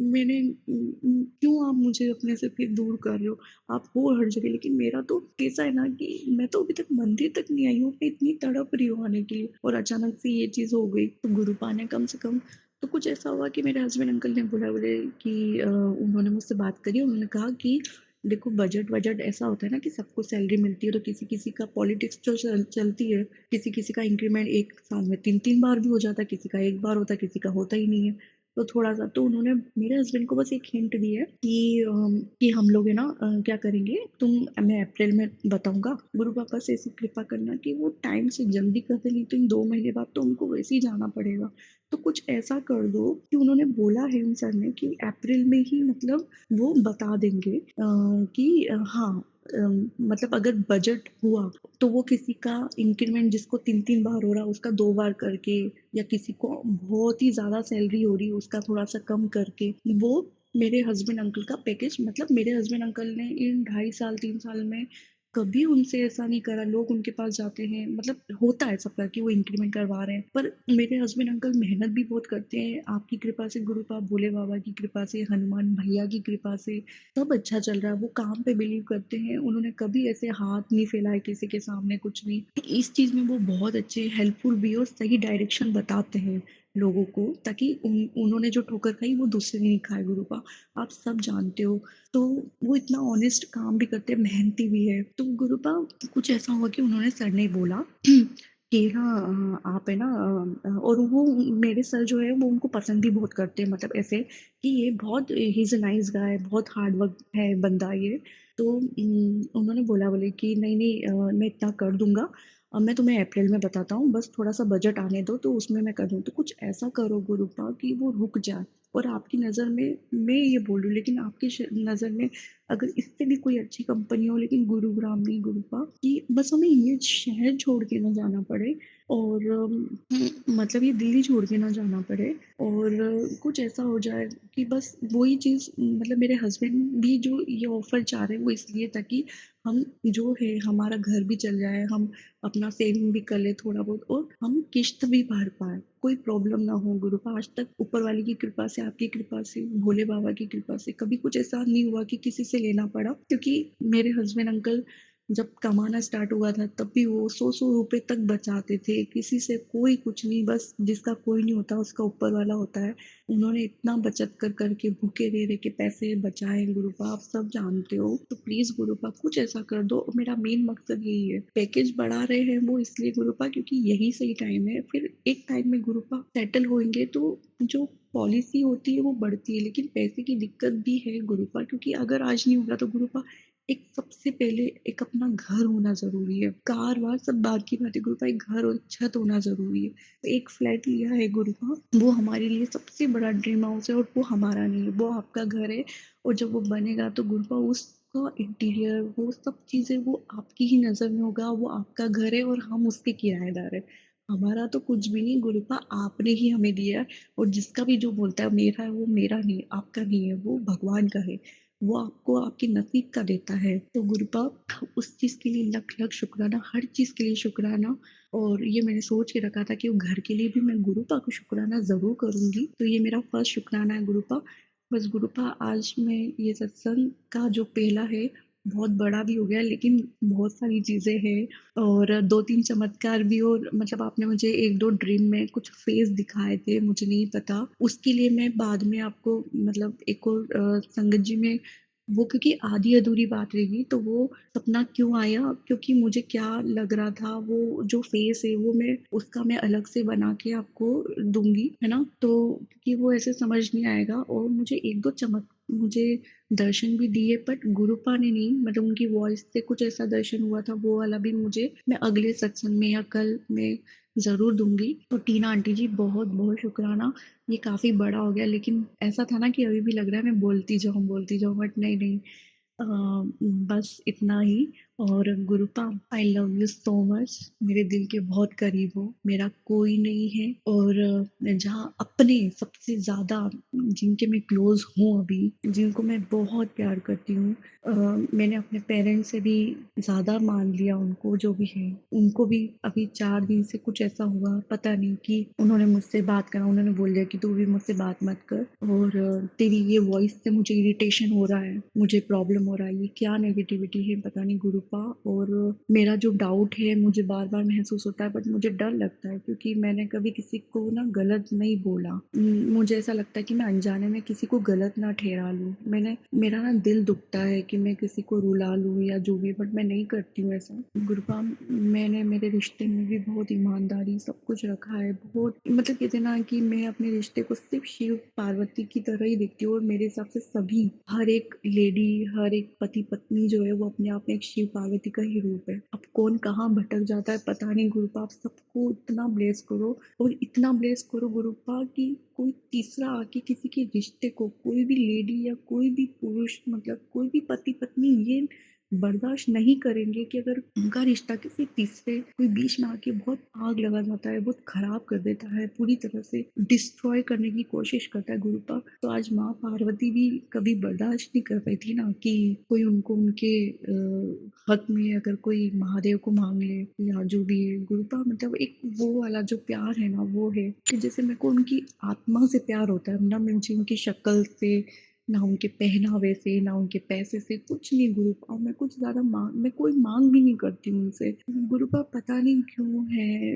मैंने क्यों आप मुझे अपने से फिर दूर कर रहे हो? आप हो हर जगह लेकिन मेरा तो कैसा है ना कि मैं तो अभी तक मंदिर तक नहीं आई हूँ, मैं इतनी तड़प रही हूँ आने के लिए और अचानक से ये चीज़ हो गई। तो गुरुपा ने कम से कम तो कुछ ऐसा हुआ कि मेरे हस्बैंड अंकल ने बोला बोले कि उन्होंने मुझसे बात करी, उन्होंने कहा कि देखो बजट वजट ऐसा होता है ना कि सबको सैलरी मिलती है, तो किसी-किसी का पॉलिटिक्स जो चलती है, किसी-किसी का इंक्रीमेंट 1 साल में 3-3 बार भी हो जाता है, किसी का 1 बार होता है, किसी का होता ही नहीं है। तो थोड़ा-सा तो उन्होंने मेरे हस्बैंड को बस एक हिंट दी है कि हम लोग है ना क्या करेंगे, मैं अप्रैल में बताऊँगा, गुरु पापा से ऐसी कृपा करना कि वो टाइम से जल्दी कर दें, नहीं तो इन 2 महीने बाद तो उनको वैसे ही जाना पड़ेगा। तो कुछ ऐसा कर दो कि उन्होंने बोला है उन सर ने कि अप्रैल में ही मतलब वो बता देंगे कि हाँ मतलब अगर बजट हुआ तो वो किसी का इंक्रीमेंट जिसको 3-3 बार हो रहा है उसका 2 बार करके, या किसी को बहुत ही ज़्यादा सैलरी हो रही है उसका थोड़ा-सा कम करके, वो मेरे हस्बैंड अंकल का पैकेज, मतलब मेरे हस्बैंड अंकल ने इन 2.5 साल 3 साल में कभी उनसे ऐसा नहीं करा। लोग उनके पास जाते हैं, मतलब होता है सबका कि वो इंक्रीमेंट करवा रहे हैं, पर मेरे हस्बैंड अंकल मेहनत भी बहुत करते हैं। आपकी कृपा से गुरु पाप भोले बाबा की कृपा से, हनुमान भैया की कृपा से सब अच्छा चल रहा है। वो काम पे बिलीव करते हैं, उन्होंने कभी ऐसे हाथ नहीं फैलाए किसी के सामने, कुछ नहीं। इस चीज़ में वो बहुत अच्छे हेल्पफुल भी और सही डायरेक्शन बताते हैं लोगों को, ताकि उन्होंने जो ठोकर खाई वो दूसरे नहीं खाए। गुरु का आप सब जानते हो। तो वो इतना ऑनेस्ट काम भी करते हैं, मेहनती भी है। तो गुरुपा कुछ ऐसा हुआ कि उन्होंने सर ने बोला कि हाँ आप है ना और वो मेरे सर जो है वो उनको पसंद भी बहुत करते हैं, मतलब ऐसे कि ये बहुत he is a nice guy, बहुत हार्ड वर्क है बंदा ये। तो उन्होंने बोला बोले कि नहीं नहीं मैं इतना कर दूंगा। अब मैं तुम्हें अप्रैल में बताता हूँ, बस थोड़ा सा बजट आने दो तो उसमें मैं कर दूँ। तो कुछ ऐसा करो गुरुपा कि वो रुक जाए, और आपकी नज़र में मैं ये बोल रही हूँ, लेकिन आपकी नज़र में अगर इससे भी कोई अच्छी कंपनी हो, लेकिन गुरुग्राम नहीं गुरुपा, कि बस हमें ये शहर छोड़ के ना जाना पड़े, और मतलब ये दिल्ली छोड़ के ना जाना पड़े, और कुछ ऐसा हो जाए कि बस वही चीज़, मतलब मेरे हस्बैंड भी जो ये ऑफ़र चाह रहे हैं वो इसलिए ताकि हम जो है हमारा घर भी चल जाए, हम अपना सेविंग भी कर ले थोड़ा बहुत, और हम किश्त भी भर पाए, कोई प्रॉब्लम ना हो। गुरुपा आज तक ऊपर वाले की कृपा से, आपकी कृपा से, भोले बाबा की कृपा से कभी कुछ ऐसा नहीं हुआ कि किसी से लेना पड़ा, क्योंकि मेरे हस्बैंड अंकल जब कमाना स्टार्ट हुआ था तब भी वो 100-100 रुपए तक बचाते थे, किसी से कोई कुछ नहीं, बस जिसका कोई नहीं होता उसका ऊपर वाला होता है। उन्होंने इतना बचत कर करके भूखे रह रह के पैसे बचाए गुरुपा, आप सब जानते हो। तो प्लीज गुरुपा कुछ ऐसा कर दो, और मेरा मेन मकसद यही है। पैकेज बढ़ा रहे हैं वो इसलिए गुरुपा क्योंकि यही सही टाइम है, फिर एक टाइम में गुरुपा सेटल होंगे तो जो पॉलिसी होती है वो बढ़ती है, लेकिन पैसे की दिक्कत भी है गुरुपा, क्योंकि अगर आज नहीं होगा तो गुरुपा एक सबसे पहले एक अपना घर होना ज़रूरी है। कार-वार सब बाद की बात है गुरुपा, एक घर और छत होना ज़रूरी है। तो एक फ्लैट लिया है गुरुपा, वो हमारे लिए सबसे बड़ा ड्रीम हाउस है, और वो हमारा नहीं है, वो आपका घर है। और जब वो बनेगा तो गुरुपा उसका इंटीरियर वो सब चीज़ें वो आपकी ही नज़र में होगा, वो आपका घर है और हम उसके किराएदार हैं। हमारा तो कुछ भी नहीं गुरुपा, आपने ही हमें दिया है, और जिसका भी जो बोलता है मेरा है, वो मेरा नहीं है, आपका नहीं है, वो भगवान का है। वो आपको आपके नसीब का देता है। तो गुरुपा उस चीज़ के लिए लख-लख शुक्राना, हर चीज़ के लिए शुक्राना। और ये मैंने सोच के रखा था कि वो घर के लिए भी मैं गुरुपा को शुक्राना ज़रूर करूँगी। तो ये मेरा फर्स्ट शुक्राना है गुरुपा। बस गुरुपा आज मैं ये सत्संग का जो पहला है, बहुत बड़ा भी हो गया, लेकिन बहुत सारी चीज़ें हैं और 2-3 चमत्कार भी, और मतलब आपने मुझे 1-2 ड्रीम में कुछ फेस दिखाए थे, मुझे नहीं पता। उसके लिए मैं बाद में आपको मतलब एक और संगत जी में वो, क्योंकि आधी-अधूरी बात रहेगी, तो वो सपना क्यों आया, क्योंकि मुझे क्या लग रहा था, वो जो फेस है वो उसका मैं अलग से बना के आपको दूँगी, है ना? तो क्योंकि वो ऐसे समझ नहीं आएगा, और मुझे 1-2 मुझे दर्शन भी दिए, बट गुरुपा ने नहीं, मतलब उनकी वॉइस से कुछ ऐसा दर्शन हुआ था, वो वाला भी मुझे मैं अगले सत्संग में या कल मैं ज़रूर दूँगी। तो टीना आंटी जी बहुत-बहुत शुक्राना। ये काफ़ी बड़ा हो गया, लेकिन ऐसा था ना कि अभी भी लग रहा है मैं बोलती जाऊँ, बट नहीं, नहीं। अ, बस इतना ही। और गुरुपा I love you so much, मेरे दिल के बहुत करीब हो, मेरा कोई नहीं है। और जहाँ अपने सबसे ज़्यादा जिनके मैं क्लोज हूँ अभी, जिनको मैं बहुत प्यार करती हूँ, मैंने अपने पेरेंट्स से भी ज़्यादा मान लिया उनको, जो भी है उनको भी अभी 4 दिन से कुछ ऐसा हुआ पता नहीं कि उन्होंने मुझसे बात करा, उन्होंने बोल दिया कि तू भी मुझसे बात मत कर, और तेरी ये वॉइस से मुझे इरिटेशन हो रहा है, मुझे प्रॉब्लम हो रहा है, ये क्या नेगेटिविटी है पता नहीं गुरु गुरुपा। और मेरा जो डाउट है मुझे बार-बार महसूस होता है, बट मुझे डर लगता है क्योंकि मैंने कभी किसी को ना गलत नहीं बोला। मुझे ऐसा लगता है कि मैं अनजाने में किसी को गलत ना ठहरा लूँ। मेरा ना दिल दुखता है कि मैं किसी को रुला लूँ या जो भी, बट मैं नहीं करती हूँ ऐसा। गुरुपा, मैंने मेरे रिश्ते में भी बहुत ईमानदारी सब कुछ रखा है। बहुत मतलब कहते हैं ना कि मैं अपने रिश्ते को सिर्फ़ शिव-पार्वती की तरह ही देखती हूँ, और मेरे हिसाब से सभी, हर एक लेडी, हर एक पति-पत्नी जो है वो अपने आप में एक शिव-पार्वती का ही रूप है। अब कौन कहाँ भटक जाता है पता नहीं गुरुपा, आप सबको इतना ब्लेस करो और इतना ब्लेस करो गुरुपा कि कोई तीसरा आके किसी के रिश्ते को, कोई भी लेडी या कोई भी पुरुष, मतलब कोई भी पति-पत्नी ये बर्दाश्त नहीं करेंगे कि अगर उनका रिश्ता किसी तीसरे कोई बीच में आके बहुत आग लगा जाता है, बहुत खराब कर देता है, पूरी तरह से डिस्ट्रॉय करने की कोशिश करता है गुरुपा। तो आज माँ पार्वती भी कभी बर्दाश्त नहीं कर पाई थी ना कि कोई उनको उनके हक में अगर कोई महादेव को मांग ले या जो भी है गुरुपा। मतलब एक वो वाला जो प्यार है ना, वो है कि जैसे मेरे को उनकी आत्मा से प्यार होता है ना, मुझे उनकी शक्ल से, ना उनके पहनावे से, ना उनके पैसे से, कुछ नहीं गुरुपा। मैं कुछ ज़्यादा मैं कोई माँग भी नहीं करती हूँ उनसे। गुरुपा पता नहीं क्यों है,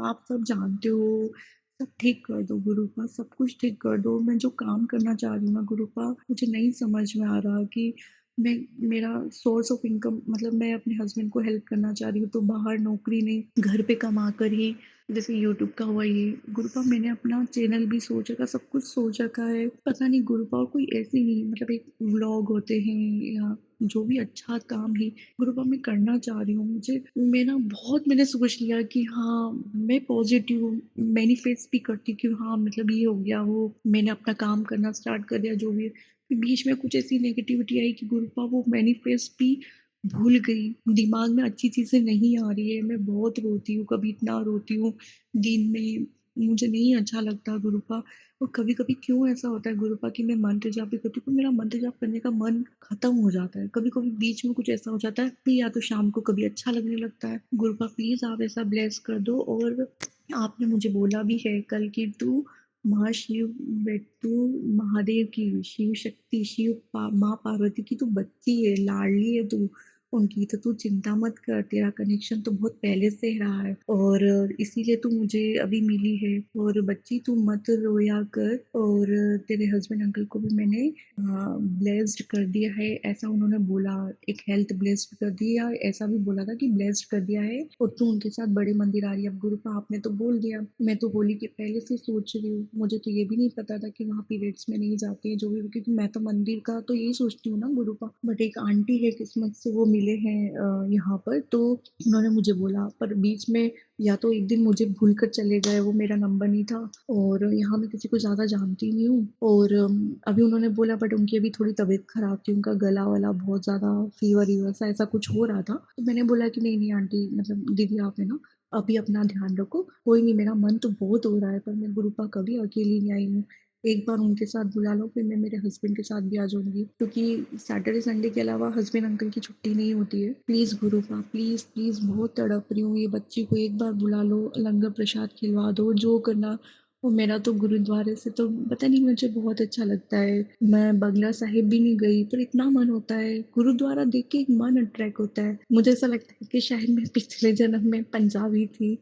आप सब जानते हो, सब ठीक कर दो गुरुपा, सब कुछ ठीक कर दो। मैं जो काम करना चाह रही हूँ ना गुरुपा, मुझे नहीं समझ में आ रहा कि मैं मेरा सोर्स ऑफ इनकम, मतलब मैं अपने हस्बैंड को हेल्प करना चाह रही हूँ, तो बाहर नौकरी नहीं, घर पे कमा कर ही, जैसे यूट्यूब का हुआ ये। गुरुपा मैंने अपना चैनल भी सोच रखा, सब कुछ सोच रखा है, पता नहीं गुरुपा, और कोई ऐसे ही मतलब एक व्लॉग होते हैं या जो भी अच्छा काम है गुरुपा मैं करना चाह रही हूँ। मैं ना बहुत मैंने सोच लिया कि हाँ, मैं पॉजिटिव मैनिफेस्ट भी करती हूँ कि हाँ, मतलब ये हो गया, वो मैंने अपना काम करना स्टार्ट कर दिया, जो भी है। फिर बीच में कुछ ऐसी नेगेटिविटी आई कि गुरुपा वो मैनिफेस्ट भी भूल गई, दिमाग में अच्छी चीज़ें नहीं आ रही है, मैं बहुत रोती हूँ, कभी इतना रोती हूँ दिन में, मुझे नहीं अच्छा लगता गुरुपा। और कभी-कभी क्यों ऐसा होता है गुरुपा कि मैं मंत्र जाप भी करती हूँ, तो मेरा मंत्र जाप करने का मन खत्म हो जाता है। कभी-कभी बीच में कुछ ऐसा हो जाता है कि या तो शाम को कभी अच्छा लगने लगता है। गुरुपा प्लीज़ आप ऐसा ब्लेस कर दो। और आपने मुझे बोला भी है कल कि तू महाशिव तू महादेव की, शिव शक्ति, माँ पार्वती की तू बच्ची है, लाडली है तू उनकी, तो तू चिंता मत कर, तेरा कनेक्शन तो बहुत पहले से रहा है और इसीलिए तू मुझे अभी मिली है। और बच्ची तू मत रोया कर। और तेरे हस्बैंड अंकल को भी मैंने ब्लेस्ड कर दिया है, ऐसा उन्होंने बोला। एक हेल्थ ब्लेस्ड कर दिया, ऐसा भी बोला था कि ब्लेस्ड कर दिया है, और तू उनके साथ बड़े मंदिर आ रही है। अब गुरुपा आपने तो बोल दिया, मैं तो होली के पहले से सोच रही हूँ, मुझे तो ये भी नहीं पता था कि वहाँ पीरियड्स में नहीं जाते हैं जो भी, क्योंकि मैं तो मंदिर का तो यही सोचती हूँ ना गुरुपा। बट एक आंटी है किस्मत से वो मिले हैं यहाँ पर, तो उन्होंने मुझे बोला, पर बीच में या तो एक दिन मुझे भूल कर चले गए, वो मेरा नंबर नहीं था, और यहाँ मैं किसी को ज़्यादा जानती नहीं हूँ। और अभी उन्होंने बोला, बट उनकी अभी थोड़ी तबीयत खराब थी, उनका गला वाला बहुत ज़्यादा फीवर वीवर सा ऐसा कुछ हो रहा था, तो मैंने बोला कि नहीं नहीं आंटी, मतलब दीदी आप है ना, अभी अपना ध्यान रखो, कोई नहीं, मेरा मन तो बहुत हो रहा है, पर मैं गुरुपा कभी अकेली नहीं आई हूँ, एक बार उनके साथ बुला लो, फिर मैं मेरे हस्बैंड के साथ भी आ जाऊंगी, क्योंकि सैटरडे संडे के अलावा हस्बैंड अंकल की छुट्टी नहीं होती है। प्लीज़ गुरुपा, प्लीज़ प्लीज़, बहुत तड़प रही हूँ, ये बच्ची को एक बार बुला लो, लंगर प्रसाद खिलवा दो, जो करना। और मेरा तो गुरुद्वारे से तो पता नहीं, मुझे बहुत अच्छा लगता है। मैं बंगला साहिब भी नहीं गई, पर इतना मन होता है, गुरुद्वारा देख के एक मन अट्रैक्ट होता है, मुझे ऐसा लगता है कि शायद मैं पिछले जन्म में पंजाबी थी।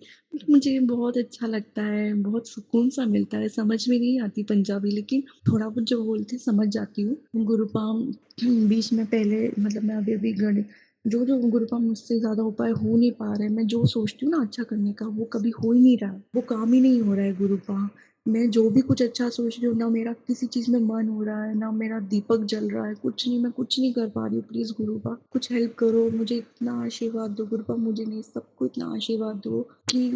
मुझे बहुत अच्छा लगता है, बहुत सुकून सा मिलता है, समझ में नहीं आती पंजाबी, लेकिन थोड़ा बहुत जो बोलते समझ जाती हूँ। गुरुपाम बीच में पहले, मतलब मैं अभी गण जो गुरुपाम मुझसे ज़्यादा उपाय हो नहीं पा रहे हैं, मैं जो सोचती हूँ ना अच्छा करने का, वो कभी हो ही नहीं रहा, वो काम ही नहीं हो रहा है गुरुपा। मैं जो भी कुछ अच्छा सोच रही हूँ ना, मेरा किसी चीज़ में मन हो रहा है, ना मेरा दीपक जल रहा है, कुछ नहीं, मैं कुछ नहीं कर पा रही हूँ। प्लीज़ गुरुपा कुछ हेल्प करो, मुझे इतना आशीर्वाद दो गुरुपा, मुझे नहीं, सबको इतना आशीर्वाद दो कि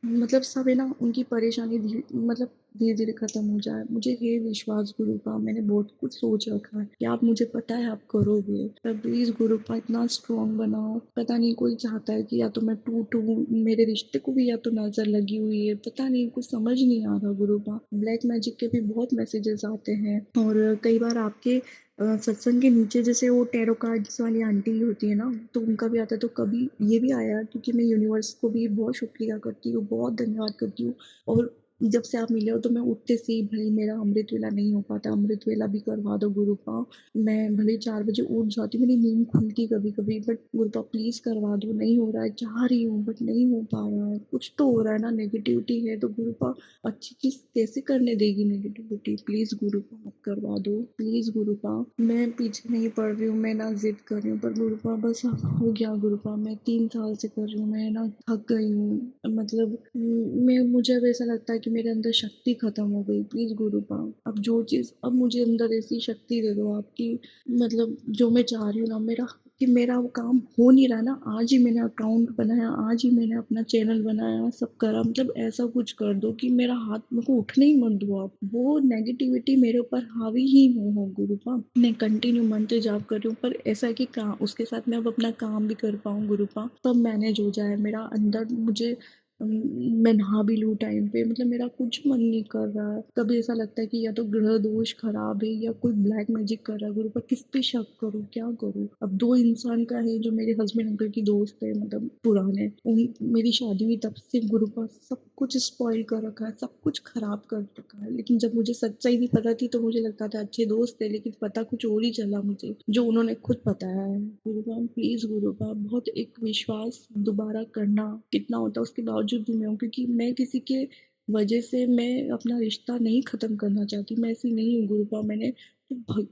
मतलब सब है ना, उनकी परेशानी मतलब धीरे धीरे खत्म हो जाए। मुझे ये विश्वास गुरुपा, मैंने बहुत कुछ सोच रखा है कि आप, मुझे पता है आप करोगे, पर प्लीज़ गुरुपा इतना स्ट्रॉन्ग बनाओ। पता नहीं कोई चाहता है कि या तो मैं टूटूं, मेरे रिश्ते को भी या तो नज़र लगी हुई है, पता नहीं, कुछ समझ नहीं आ रहा गुरुपा। ब्लैक मैजिक के भी बहुत मैसेजेस आते हैं, और कई बार आपके सत्संग के नीचे जैसे वो टैरो कार्ड्स वाली आंटी होती है ना, तो उनका भी आता है, तो कभी ये भी आया, क्योंकि मैं यूनिवर्स को भी बहुत शुक्रिया करती हूँ, बहुत धन्यवाद करती हूँ। और जब से आप मिले हो तो मैं उठते से ही भले मेरा अमृत वेला नहीं हो पाता, अमृत वेला भी करवा दो गुरुपा। मैं भले 4 बजे उठ जाती हूँ, मेरी नींद खुलती कभी-कभी, बट गुरुपा प्लीज़ करवा दो, नहीं हो रहा है, चाह रही हूँ बट नहीं हो पा रहा है। कुछ तो हो रहा है ना, नेगेटिविटी है तो गुरुपा अच्छी चीज़ कैसे करने देगी नेगेटिविटी? प्लीज़ गुरुपा आप करवा दो, प्लीज़ गुरुपा। मैं पीछे नहीं पड़ रही हूँ, मैं ना ज़िद कर रही हूँ, पर गुरुपा बस अब हो गया गुरुपा, मैं 3 साल से कर रही हूँ, मैं ना थक गई हूँ। मतलब मैं मुझे अब ऐसा लगता है कि मेरे अंदर शक्ति खत्म हो गई। प्लीज़ गुरुपा अब जो चीज़ अब मुझे अंदर ऐसी शक्ति दे दो आपकी, मतलब जो मैं चाह रही हूँ ना, मेरा कि मेरा वो काम हो नहीं रहा ना, आज ही मैंने अकाउंट बनाया, आज ही मैंने अपना चैनल बनाया, सब करा, मतलब ऐसा कुछ कर दो कि मेरा हाथ मेरे को उठने ही मत दो आप। वो नेगेटिविटी मेरे ऊपर हावी ही हो गुरुपा। मैं कंटिन्यू मंत्र जाप कर रही हूँ, पर ऐसा है कि काम उसके साथ मैं अब अपना काम भी कर पाऊँ गुरुपा, सब मैनेज हो जाए मेरा अंदर। मुझे मैं नहा भी लूँ टाइम पे, मतलब मेरा कुछ मन नहीं कर रहा है। कभी ऐसा लगता है कि या तो ग्रह दोष खराब है या कोई ब्लैक मैजिक कर रहा है गुरुपा, किस पे शक करूँ, क्या करूँ? अब 2 इंसान का है, जो मेरे हस्बैंड अंकल की दोस्त है, मतलब पुराने, उन मेरी शादी हुई तब से गुरुपा सब कुछ स्पॉइल कर रखा है, सब कुछ खराब कर रखा है। लेकिन जब मुझे सच्चाई भी पता थी तो मुझे लगता था अच्छे दोस्त थे, लेकिन पता कुछ और ही चला मुझे, जो उन्होंने खुद बताया है। गुरुपा प्लीज़ गुरुपा, बहुत एक विश्वास दोबारा करना कितना होता है उसके बावजूद भी मैं हूँ, क्योंकि मैं किसी के वजह से मैं अपना रिश्ता नहीं ख़त्म करना चाहती, मैं ऐसी नहीं हूँ गुरुपा। मैंने तो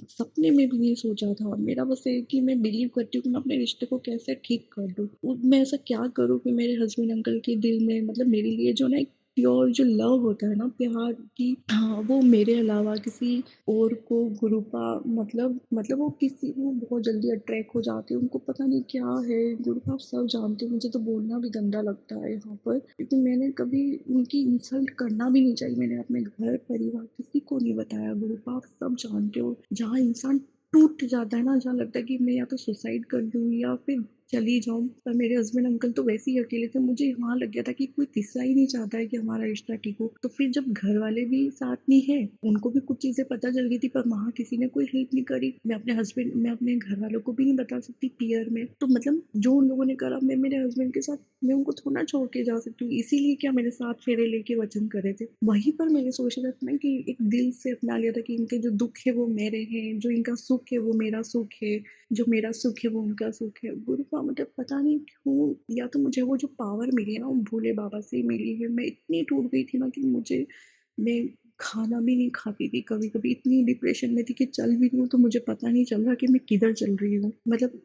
सपने में भी नहीं सोचा था। मेरा बस ये है कि मैं बिलीव करती हूँ कि मैं अपने रिश्ते को कैसे ठीक कर दूँ। मैं ऐसा क्या करूँ कि मेरे हस्बैंड अंकल के दिल में, मतलब मेरे लिए जो ना एक प्योर जो लव होता है ना, प्यार की, हाँ, वो मेरे अलावा किसी और को गुरुपा, मतलब वो बहुत जल्दी अट्रैक्ट हो जाते हैं, उनको पता नहीं क्या है गुरुपा, आप सब जानते हो। मुझे तो बोलना भी गंदा लगता है यहाँ पर, क्योंकि मैंने कभी उनकी इंसल्ट करना भी नहीं चाहिए, मैंने अपने घर परिवार किसी को नहीं बताया गुरुपा, आप सब जानते हो। जहाँ इंसान टूट जाता है ना, जहाँ लगता है कि मैं या तो सुसाइड कर लूँ या फिर चली जाऊँ, पर मेरे हस्बैंड अंकल तो वैसे ही अकेले थे, मुझे वहाँ लग गया था कि कोई तीसरा ही नहीं चाहता है कि हमारा रिश्ता ठीक हो। तो फिर जब घर वाले भी साथ नहीं है, उनको भी कुछ चीज़ें पता चल गई थी, पर वहाँ किसी ने कोई हेल्प नहीं करी। मैं अपने घर वालों को भी नहीं बता सकती पीयर में, तो मतलब जो उन लोगों ने करा, मैं मेरे हस्बैंड के साथ, मैं उनको थोड़ा ना छोड़ के जा सकती हूँ, इसीलिए क्या मैंने 7 फेरे लेके वचन करे थे। वहीं पर मैंने सोच लिया था ना कि एक दिल से अपना लिया था कि इनके जो दुख है वो मेरे हैं, जो इनका सुख है वो मेरा सुख है, जो मेरा सुख है वो उनका सुख है। गुरुपा मतलब पता नहीं क्यों, या तो मुझे वो जो पावर मिली है ना, वो भोले बाबा से ही मिली है। मैं इतनी टूट गई थी ना कि मैं खाना भी नहीं खाती थी, कभी-कभी इतनी डिप्रेशन में थी कि चल भी रही हूँ तो मुझे पता नहीं चल रहा कि मैं किधर चल रही हूँ। मतलब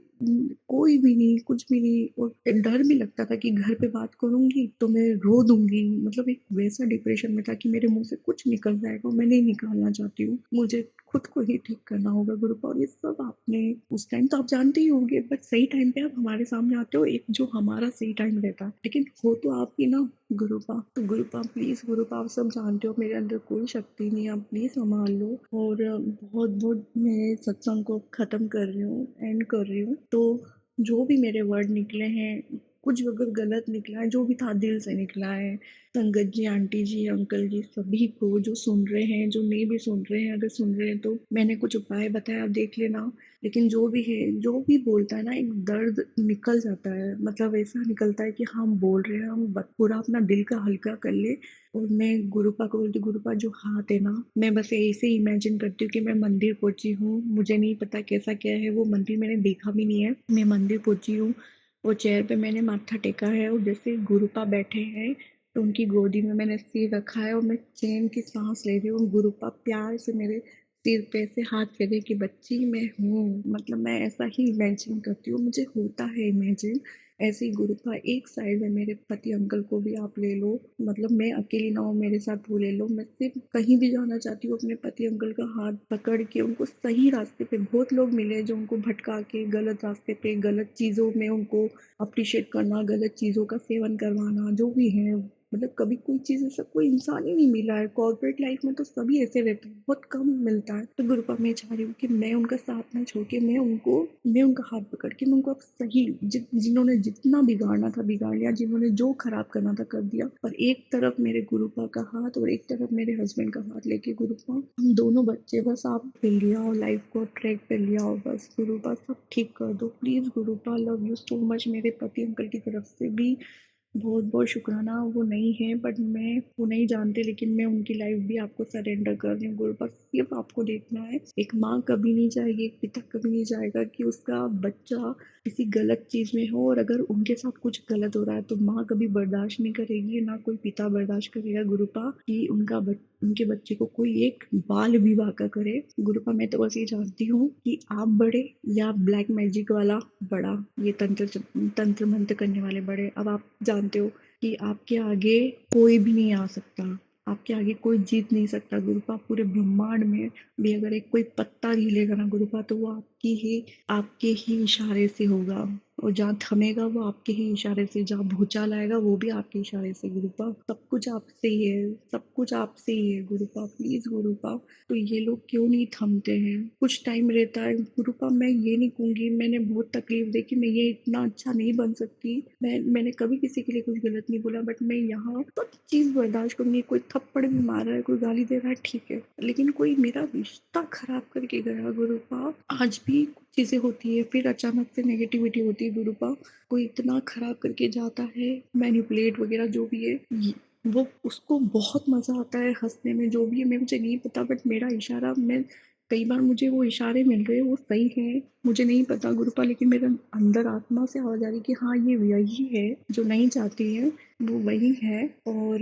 कोई भी नहीं, कुछ भी नहीं, और एक डर भी लगता था कि घर पे बात करूँगी तो मैं रो दूँगी। मतलब एक वैसा डिप्रेशन में था कि मेरे मुँह से कुछ निकल जाएगा, मैं नहीं निकालना चाहती हूँ। मुझे खुद को ही ठीक करना होगा गुरुपा, और ये सब आपने उस टाइम तो आप जानते ही होंगे, बट सही टाइम पे आप हमारे सामने आते हो, एक जो हमारा सही टाइम रहता है, लेकिन हो तो आप ही ना गुरुपा। तो गुरुपा प्लीज़ गुरुपा, आप सब जानते हो मेरे अंदर कोई शक्ति नहीं है, आप प्लीज़ संभाल लो। और बहुत-बहुत मैं सत्संग को ख़त्म कर रही हूँ, एंड कर रही हूँ। तो जो भी मेरे वर्ड निकले हैं, कुछ अगर गलत निकला है, जो भी था दिल से निकला है, संगत जी, आंटी जी, अंकल जी, सभी को जो सुन रहे हैं, जो नहीं भी सुन रहे हैं, अगर सुन रहे हैं तो मैंने कुछ उपाय बताया, आप देख लेना। लेकिन जो भी है, जो भी बोलता है ना, एक दर्द निकल जाता है, मतलब ऐसा निकलता है कि हम बोल रहे हैं, हम पूरा अपना दिल का हल्का कर ले। और मैं गुरुपा को बोलती, गुरुपा जो हाथ है ना, मैं बस ऐसे ही इमेजिन करती हूँ कि मैं मंदिर पहुंची हूँ, मुझे नहीं पता कैसा क्या है वो मंदिर, मैंने देखा भी नहीं है, मैं मंदिर पहुंची हूँ, वो चेयर पे मैंने माथा टेका है, और जैसे गुरुपा बैठे हैं तो उनकी गोदी में मैंने सिर रखा है, और मैं चैन की सांस ले रही हूँ। गुरुपा प्यार से मेरे सिर पे ऐसे हाथ फेरे कि बच्ची मैं हूँ, मतलब मैं ऐसा ही इमेजिन करती हूँ, मुझे होता है इमेजिन। ऐसे ही गुरुपा एक साइड में मेरे पति अंकल को भी आप ले लो, मतलब मैं अकेली ना हूँ, मेरे साथ वो ले लो। मैं सिर्फ कहीं भी जाना चाहती हूँ अपने पति अंकल का हाथ पकड़ के, उनको सही रास्ते पे, बहुत लोग मिले जो उनको भटका के गलत रास्ते पे, गलत चीज़ों में उनको अप्रिशिएट करना, गलत चीज़ों का सेवन करवाना, जो भी है, मतलब कभी कोई चीज़ ऐसा कोई इंसान ही नहीं मिला है। कॉर्पोरेट लाइफ में तो सभी ऐसे रहते हैं, बहुत कम मिलता है। तो गुरुपा मैं चाह रही हूँ कि मैं उनका साथ ना छोड़ के, मैं उनका हाथ पकड़ के, मैं उनको अब सही, जिन्होंने जितना बिगाड़ना था बिगाड़ लिया, जिन्होंने जो खराब करना था कर दिया, और एक तरफ मेरे गुरुपा का हाथ और एक तरफ मेरे हस्बैंड का हाथ लेके, गुरुपा हम दोनों बच्चे बस आप ले लिया और लाइफ को ट्रैक पे लिया, और बस गुरुपा सब ठीक कर दो please गुरुपा। Love you so much मेरे पति अंकल की तरफ से भी, बहुत बहुत शुक्राना, वो नहीं है बट मैं वो नहीं जानती, लेकिन मैं उनकी लाइफ भी आपको सरेंडर कर रही हूँ गुरु। बस सिर्फ आपको देखना है, एक माँ कभी नहीं चाहेगी, एक पिता कभी नहीं चाहेगा कि उसका बच्चा किसी गलत चीज में हो, और अगर उनके साथ कुछ गलत हो रहा है तो माँ कभी बर्दाश्त नहीं करेगी, ना कोई पिता बर्दाश्त करेगा गुरुपा कि उनके बच्चे को कोई एक बाल विवाह का करे। गुरुपा मैं तो बस ये जानती हूँ कि आप बड़े या ब्लैक मैजिक वाला बड़ा, ये तंत्र मंत्र करने वाले बड़े, अब आप जानते हो कि आपके आगे कोई भी नहीं आ सकता, आपके आगे कोई जीत नहीं सकता गुरुपा। पूरे ब्रह्मांड में भी अगर एक कोई पत्ता हिलेगा ना गुरुपा, तो वो आपके ही इशारे से होगा, और जहाँ थमेगा वो आपके ही इशारे से, जहाँ भूचाल आएगा वो भी आपके इशारे से गुरुपा। सब कुछ आपसे ही है, सब कुछ आपसे ही है गुरुपा, प्लीज गुरुपा। तो ये लोग क्यों नहीं थमते हैं? कुछ टाइम रहता है गुरुपा, मैं ये नहीं कहूंगी, मैंने बहुत तकलीफ देखी, मैं ये इतना अच्छा नहीं बन सकती, मैंने कभी किसी के लिए कुछ गलत नहीं बोला, बट मैं यहाँ तो चीज बर्दाश्त करूंगी। कोई थप्पड़ भी मार रहा है, कोई गाली दे रहा है, ठीक है, लेकिन कोई मेरा रिश्ता खराब करके गया गुरुपा। आज भी कुछ चीजें होती है, फिर अचानक से नेगेटिविटी होती है गुरुपा। कोई इतना खराब करके जाता है, मैनिपुलेट वगैरह जो भी है, वो उसको बहुत मजा आता है हंसने में, जो भी है मैं मुझे नहीं पता, बट मेरा इशारा, मैं कई बार मुझे वो इशारे मिल रहे हैं, वो सही है मुझे नहीं पता गुरुपा, लेकिन मेरे अंदर आत्मा से आवाज आ रही कि हाँ ये वही है जो नहीं चाहती है, वो वही है। और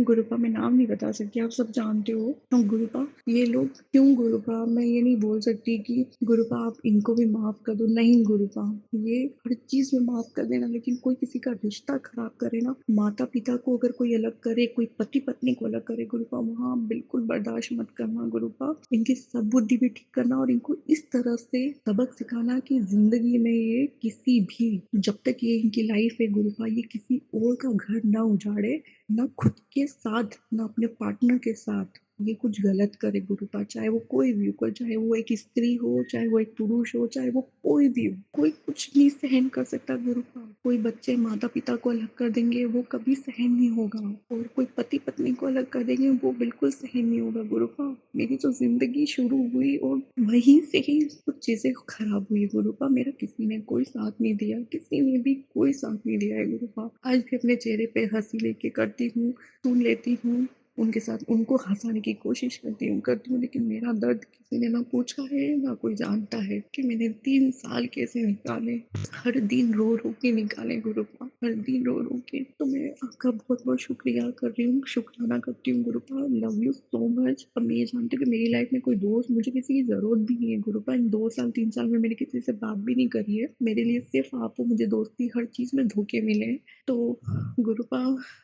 गुरुपा मैं नाम नहीं बता सकती, आप सब जानते हो। तो गुरुपा ये लोग क्यों गुरुपा, मैं ये नहीं बोल सकती कि गुरुपा आप इनको भी माफ कर दो, नहीं गुरुपा, ये हर चीज में माफ कर देना, लेकिन कोई किसी का रिश्ता खराब करे ना, माता पिता को अगर कोई अलग करे, कोई पति पत्नी को अलग करे गुरुपा, वहाँ बिल्कुल बर्दाश्त मत करना गुरुपा। इनकी सब बुद्धि भी ठीक करना, और इनको इस तरह से सबक सिखाना कि जिंदगी में ये किसी भी, जब तक ये इनकी लाइफ है गुरुपा, ये किसी और का घर ना उजाड़े, ना खुद के साथ ना अपने पार्टनर के साथ ये कुछ गलत करे गुरुपा, चाहे वो कोई भी हो, चाहे वो एक स्त्री हो, चाहे वो एक पुरुष हो, चाहे वो कोई भी हो, कोई कुछ नहीं सहन कर सकता गुरुपा। कोई बच्चे माता पिता को अलग कर देंगे, वो कभी सहन नहीं होगा, और कोई पति पत्नी को अलग कर देंगे, वो बिल्कुल सहन नहीं होगा गुरुपा। मेरी तो जिंदगी शुरू हुई और वहीं से ही कुछ चीजें खराब हुई गुरुपा, मेरा किसी ने कोई साथ नहीं दिया, किसी ने भी कोई साथ नहीं दिया है गुरुपा। आज भी अपने चेहरे पे हंसी लेके करती हूँ, सुन लेती हूँ, उनके साथ उनको हंसाने की कोशिश करती हूँ, लेकिन मेरा दर्द किसी ने ना पूछा है, ना कोई जानता है कि मैंने 3 साल कैसे निकाले, हर दिन रो रो के निकाले गुरुपा, हर दिन रो रो के। तो मैं आपका बहुत बहुत शुक्रिया कर रही हूँ, शुक्राना करती हूँ गुरुपा, लव यू सो मच। अब मैं ये जानती हूँ कि मेरी लाइफ में कोई दोस्त, मुझे किसी की जरूरत भी नहीं है गुरुपा, इन 2 साल 3 साल में मैंने किसी से बात भी नहीं करी है, मेरे लिए सिर्फ आप हो, मुझे दोस्ती हर चीज में धोखे मिले। तो गुरुपा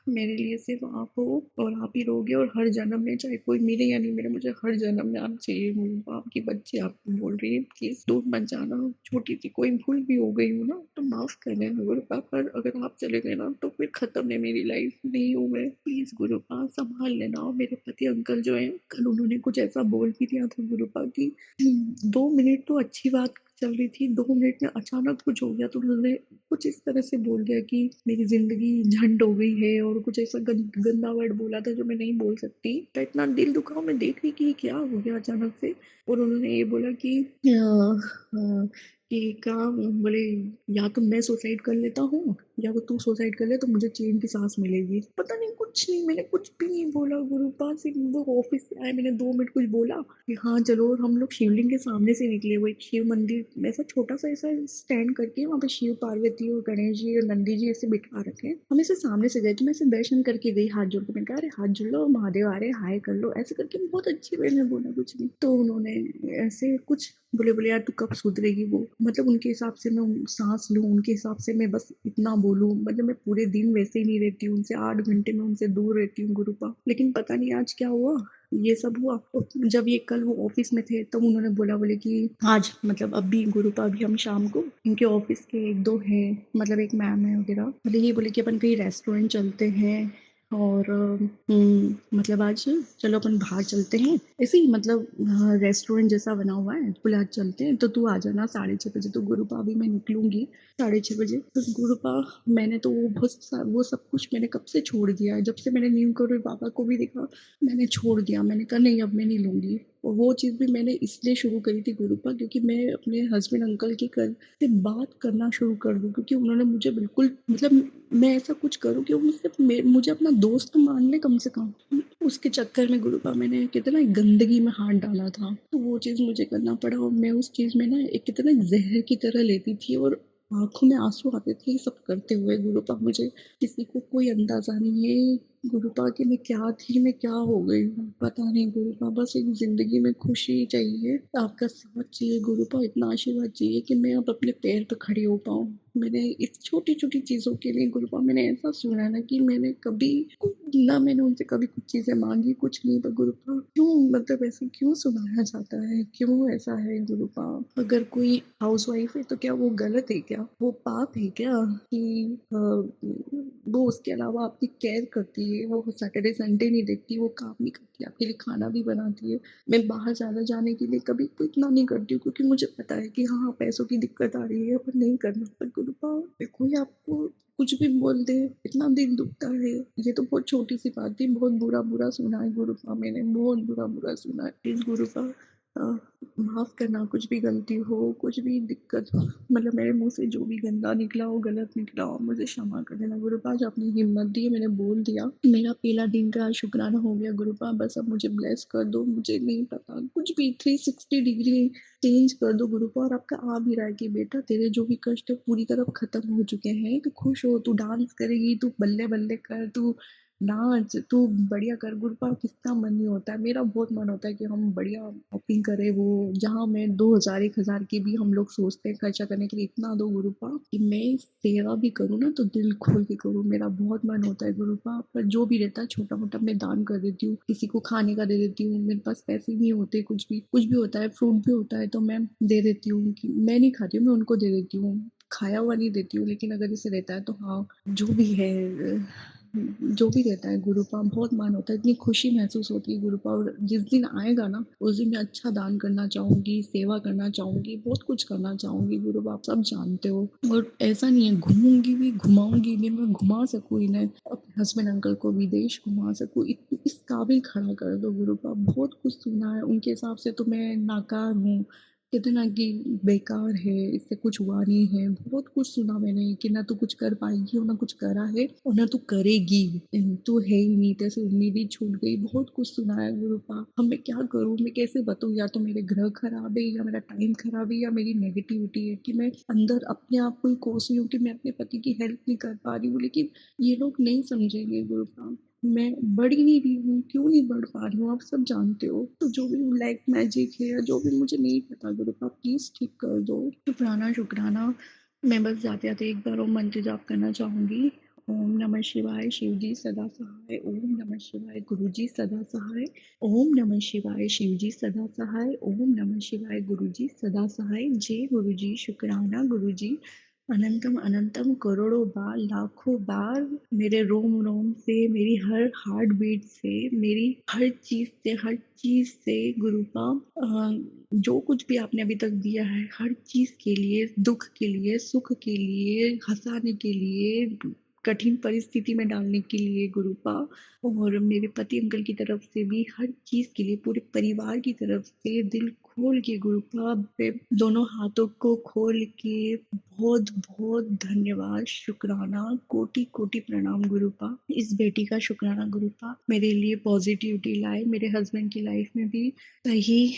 मेरे लिए सिर्फ आप हो, और आप ही रहोगे, और हर जन्म में चाहे कोई मिले या नहीं मिले, मुझे हर जन्म में आप चाहिए गुरुपा। आपकी बच्ची आपको बोल रही है प्लीज दूर मत जाना, छोटी सी कोई भूल भी हो गई हो ना तो माफ कर देना गुरुपा, पर अगर आप चले गए ना तो फिर खत्म है मेरी लाइफ, नहीं हूँ मैं, प्लीज गुरुपा संभाल लेना। और मेरे पति अंकल जो है, कल उन्होंने कुछ ऐसा बोल भी दिया था गुरुपा की 2 मिनट तो अच्छी बात चल रही थी, 2 मिनट में अचानक कुछ हो गया, तो उन्होंने कुछ इस तरह से बोल दिया कि मेरी जिंदगी झंड हो गई है, और कुछ ऐसा गंदा वर्ड बोला था जो मैं नहीं बोल सकती, तो इतना दिल दुखा, मैं देख रही कि क्या हो गया अचानक से। और उन्होंने ये बोला कि कि क्या बोले, या तो मैं सुसाइड कर लेता हूँ या तो तू सुसाइड कर ले, तो मुझे चैन की सांस मिलेगी। पता नहीं, कुछ नहीं, मैंने कुछ भी नहीं बोला गुरुपा, सिर्फ वो ऑफिस से आए, मैंने 2 मिनट कुछ बोला कि हाँ चलो, और हम लोग शिवलिंग के सामने से निकले, वो एक शिव मंदिर में ऐसा छोटा सा ऐसा स्टैंड करके, वहाँ पे शिव पार्वती और गणेश जी और नंदी जी ऐसे बिठा रखे हैं, हम ऐसे सामने से गए, तो मैं ऐसे दर्शन करके गई हाथ जोड़ के, मैंने कहा अरे हाथ जोड़ लो, महादेव आ रहे, हाय कर लो, ऐसे करके बहुत अच्छी वे में बोला, कुछ नहीं। तो उन्होंने ऐसे कुछ बोले, बोले यार तू कब सुधरेगी, वो मतलब उनके हिसाब से मैं सांस लूं, उनके हिसाब से मैं बस इतना बोलूं, मतलब मैं पूरे दिन वैसे ही नहीं रहती हूँ उनसे, 8 घंटे में उनसे दूर रहती हूँ गुरुपा, लेकिन पता नहीं आज क्या हुआ, ये सब हुआ। तो जब ये कल वो ऑफिस में थे, तब उन्होंने बोला, बोले कि आज मतलब अभी गुरुपा, अभी हम शाम को इनके ऑफिस के एक दो हैं, मतलब एक मैम है वगैरह, मतलब ये बोले कि अपन कहीं रेस्टोरेंट चलते हैं, और मतलब आज चलो अपन बाहर चलते हैं, ऐसे ही मतलब रेस्टोरेंट जैसा बना हुआ है, बोले आज चलते हैं, तो तू आ जाना 6:30 बजे। तो गुरुपा अभी मैं निकलूंगी 6:30 बजे, तो गुरुपा मैंने तो वो सब कुछ मैंने कब से छोड़ दिया है, जब से मैंने नीम करोड़ बाबा को भी देखा, मैंने छोड़ दिया, मैंने कहा नहीं अब मैं नहीं लूंगी। और वो चीज़ भी मैंने इसलिए शुरू करी थी गुरुपा, क्योंकि मैं अपने हस्बैंड अंकल की कल से बात करना शुरू कर दूँ, क्योंकि उन्होंने मुझे बिल्कुल मतलब मैं ऐसा कुछ करूँ कि वो मुझे अपना दोस्त मान ले कम से कम। उसके चक्कर में गुरुपा मैंने कितना गंदगी में हाथ डाला था, तो वो चीज़ मुझे करना पड़ा। और मैं उस चीज़ में ना एक कितना जहर की तरह लेती थी, और आँखों में आँसू आते थे ये सब करते हुए गुरुपा। मुझे किसी को कोई अंदाज़ा नहीं है गुरुपा कि मैं क्या थी, मैं क्या हो गई हूँ, पता नहीं गुरुपा। बस एक ज़िंदगी में खुशी चाहिए, आपका साथ चाहिए गुरुपा, इतना आशीर्वाद चाहिए कि मैं अब अपने पैर पे खड़ी हो पाऊँ। मैंने इस छोटी-छोटी चीज़ों के लिए गुरुपा, मैंने ऐसा सुना है ना कि मैंने कभी ना मैंने उनसे कभी कुछ चीज़ें माँगी, कुछ नहीं। पर गुरुपा क्यों, मतलब ऐसे क्यों सुनाया जाता है? क्यों ऐसा है गुरुपा? अगर कोई हाउसवाइफ़ है तो क्या वो गलत है क्या? वो पाप है क्या कि वो उसके अलावा आपकी केयर करती है, वो सैटरडे संडे नहीं देखती, वो काम भी करती है, आपके लिए खाना भी बनाती है। मैं बाहर ज़्यादा जाने के लिए कभी तो इतना नहीं करती हूँ, क्योंकि मुझे पता है कि हाँ, पैसों की दिक्कत आ रही है, पर नहीं करना। पर गुरुपा कोई आपको कुछ भी बोल दे, इतना दिल दुखता है। ये तो बहुत छोटी-सी बात थी, बहुत बुरा-बुरा सुना है गुरुपा मैंने, बहुत बुरा-बुरा सुना है। प्लीज़ गुरुपा अ, माफ़ करना, कुछ भी गलती हो, कुछ भी दिक्कत हो, मतलब मेरे मुँह से जो भी गंदा निकला हो, गलत निकला हो, मुझे क्षमा कर देना गुरुपा। आज आपने हिम्मत दी, मैंने बोल दिया। मेरा पहला दिन का शुक्राना हो गया गुरुपा, बस अब मुझे ब्लेस कर दो। मुझे नहीं पता, कुछ भी 360 डिग्री चेंज कर दो गुरुपा। और आपका आ भी रहा है कि बेटा तेरे जो भी कष्ट है पूरी तरह खत्म हो चुके हैं, तू खुश हो, तू डांस करेगी, तू बल्ले-बल्ले कर, तू नाच, तू बढ़िया कर गुरुपा। कितना मन नहीं होता है, मेरा बहुत मन होता है कि हम बढ़िया शॉपिंग करें, वो जहाँ मैं 2000 1000 की भी हम लोग सोचते हैं खर्चा करने के लिए, इतना दो गुरुपा कि मैं सेवा भी करूँ ना तो दिल खोल के करूँ। मेरा बहुत मन होता है गुरुपा, पर जो भी रहता है छोटा-मोटा मैं दान कर देती हूँ, किसी को खाने का दे देती हूँ। मेरे पास पैसे नहीं होते, कुछ भी होता है, फ्रूट भी होता है तो मैं दे देती हूँ। कि मैं नहीं खाती हूँ, मैं उनको दे देती हूँ। खाया हुआ नहीं देती हूँ, लेकिन अगर इसे रहता है तो हाँ, जो भी है जो भी रहता है गुरुपा, बहुत मन होता है, इतनी खुशी महसूस होती है गुरुपा। और जिस दिन आएगा ना उस दिन मैं अच्छा दान करना चाहूँगी, सेवा करना चाहूँगी, बहुत कुछ करना चाहूँगी गुरुपा, आप सब जानते हो। और ऐसा नहीं है, घूमूंगी भी घुमाऊंगी भी, मैं घुमा सकूँ इन्हें, अपने हस्बैंड अंकल को विदेश घुमा सकूँ, इस काबिल खड़ा कर दो गुरुपा। बहुत कुछ सुना है, उनके हिसाब से तो मैं नाकार हूँ, कहते ना कि बेकार है, इससे कुछ हुआ नहीं है। बहुत कुछ सुना मैंने कि ना तू कुछ कर पाएगी और ना कुछ करा है और ना तू करेगी, तू है ही नहीं, तेरे से उम्मीद ही छूट गई। बहुत कुछ सुना है गुरुपा। अब मैं क्या करूँ, मैं कैसे बताऊँ? या तो मेरे ग्रह खराब है, या मेरा टाइम खराब है, या मेरी नेगेटिविटी है कि मैं अंदर अपने आप को ही कोस रही हूँ कि मैं अपने पति की हेल्प नहीं कर पा रही हूँ। लेकिन ये लोग नहीं समझेंगे गुरुपा, मैं बढ़ ही नहीं रही हूँ, क्यों नहीं बढ़ पा रही हूँ, आप सब जानते हो। तो जो भी ब्लैक मैजिक है या जो भी, मुझे नहीं पता गुरुपा, प्लीज़ ठीक कर दो। शुक्राना शुक्राना। मैं बस जाते-जाते एक बार ओम मंत्र जाप करना चाहूँगी। ओम नमः शिवाय, शिव जी सदा सहाय। ओम नमः शिवाय, गुरु जी सदा सहाय। ओम नमः शिवाय, शिव जी सदा सहाय। ओम नमः शिवाय, गुरु जी सदा सहाय। जय गुरु जी, शुक्राना गुरु जी। अनंतम अनंतम करोड़ों बार, लाखों बार मेरे रोम रोम से, मेरी हर हार्ट बीट से, मेरी हर चीज से गुरुपा, जो कुछ भी आपने अभी तक दिया है, हर चीज के लिए, दुख के लिए, सुख के लिए, हंसाने के लिए, कठिन परिस्थिति में डालने के लिए गुरुपा, और मेरे पति अंकल की तरफ से भी हर चीज के लिए, पूरे परिवार की तरफ से दिल खोल के गुरुपा, दोनों हाथों को खोल के बहुत बहुत धन्यवाद, शुक्राना, कोटि कोटि प्रणाम गुरुपा। इस बेटी का शुक्राना गुरुपा, मेरे लिए पॉजिटिविटी लाए, मेरे हस्बैंड की लाइफ में भी सही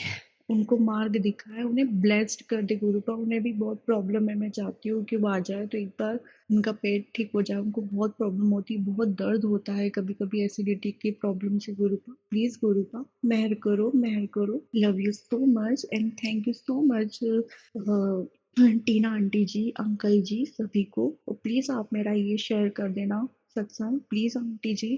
उनको मार्ग दिखाए, उन्हें ब्लेस्ड कर दे गुरुपा। उन्हें भी बहुत प्रॉब्लम है, मैं चाहती हूँ कि वो आ जाए तो एक बार उनका पेट ठीक हो जाए। उनको बहुत प्रॉब्लम होती है, बहुत दर्द होता है कभी कभी एसिडिटी की प्रॉब्लम से गुरुपा। प्लीज गुरुपा मेहर करो, मेहर करो। Love you so much and thank you so much Tina aunty ji, uncle ji, सभी को। प्लीज आप मेरा ये शेयर कर देना सत्संग, प्लीज आंटी जी।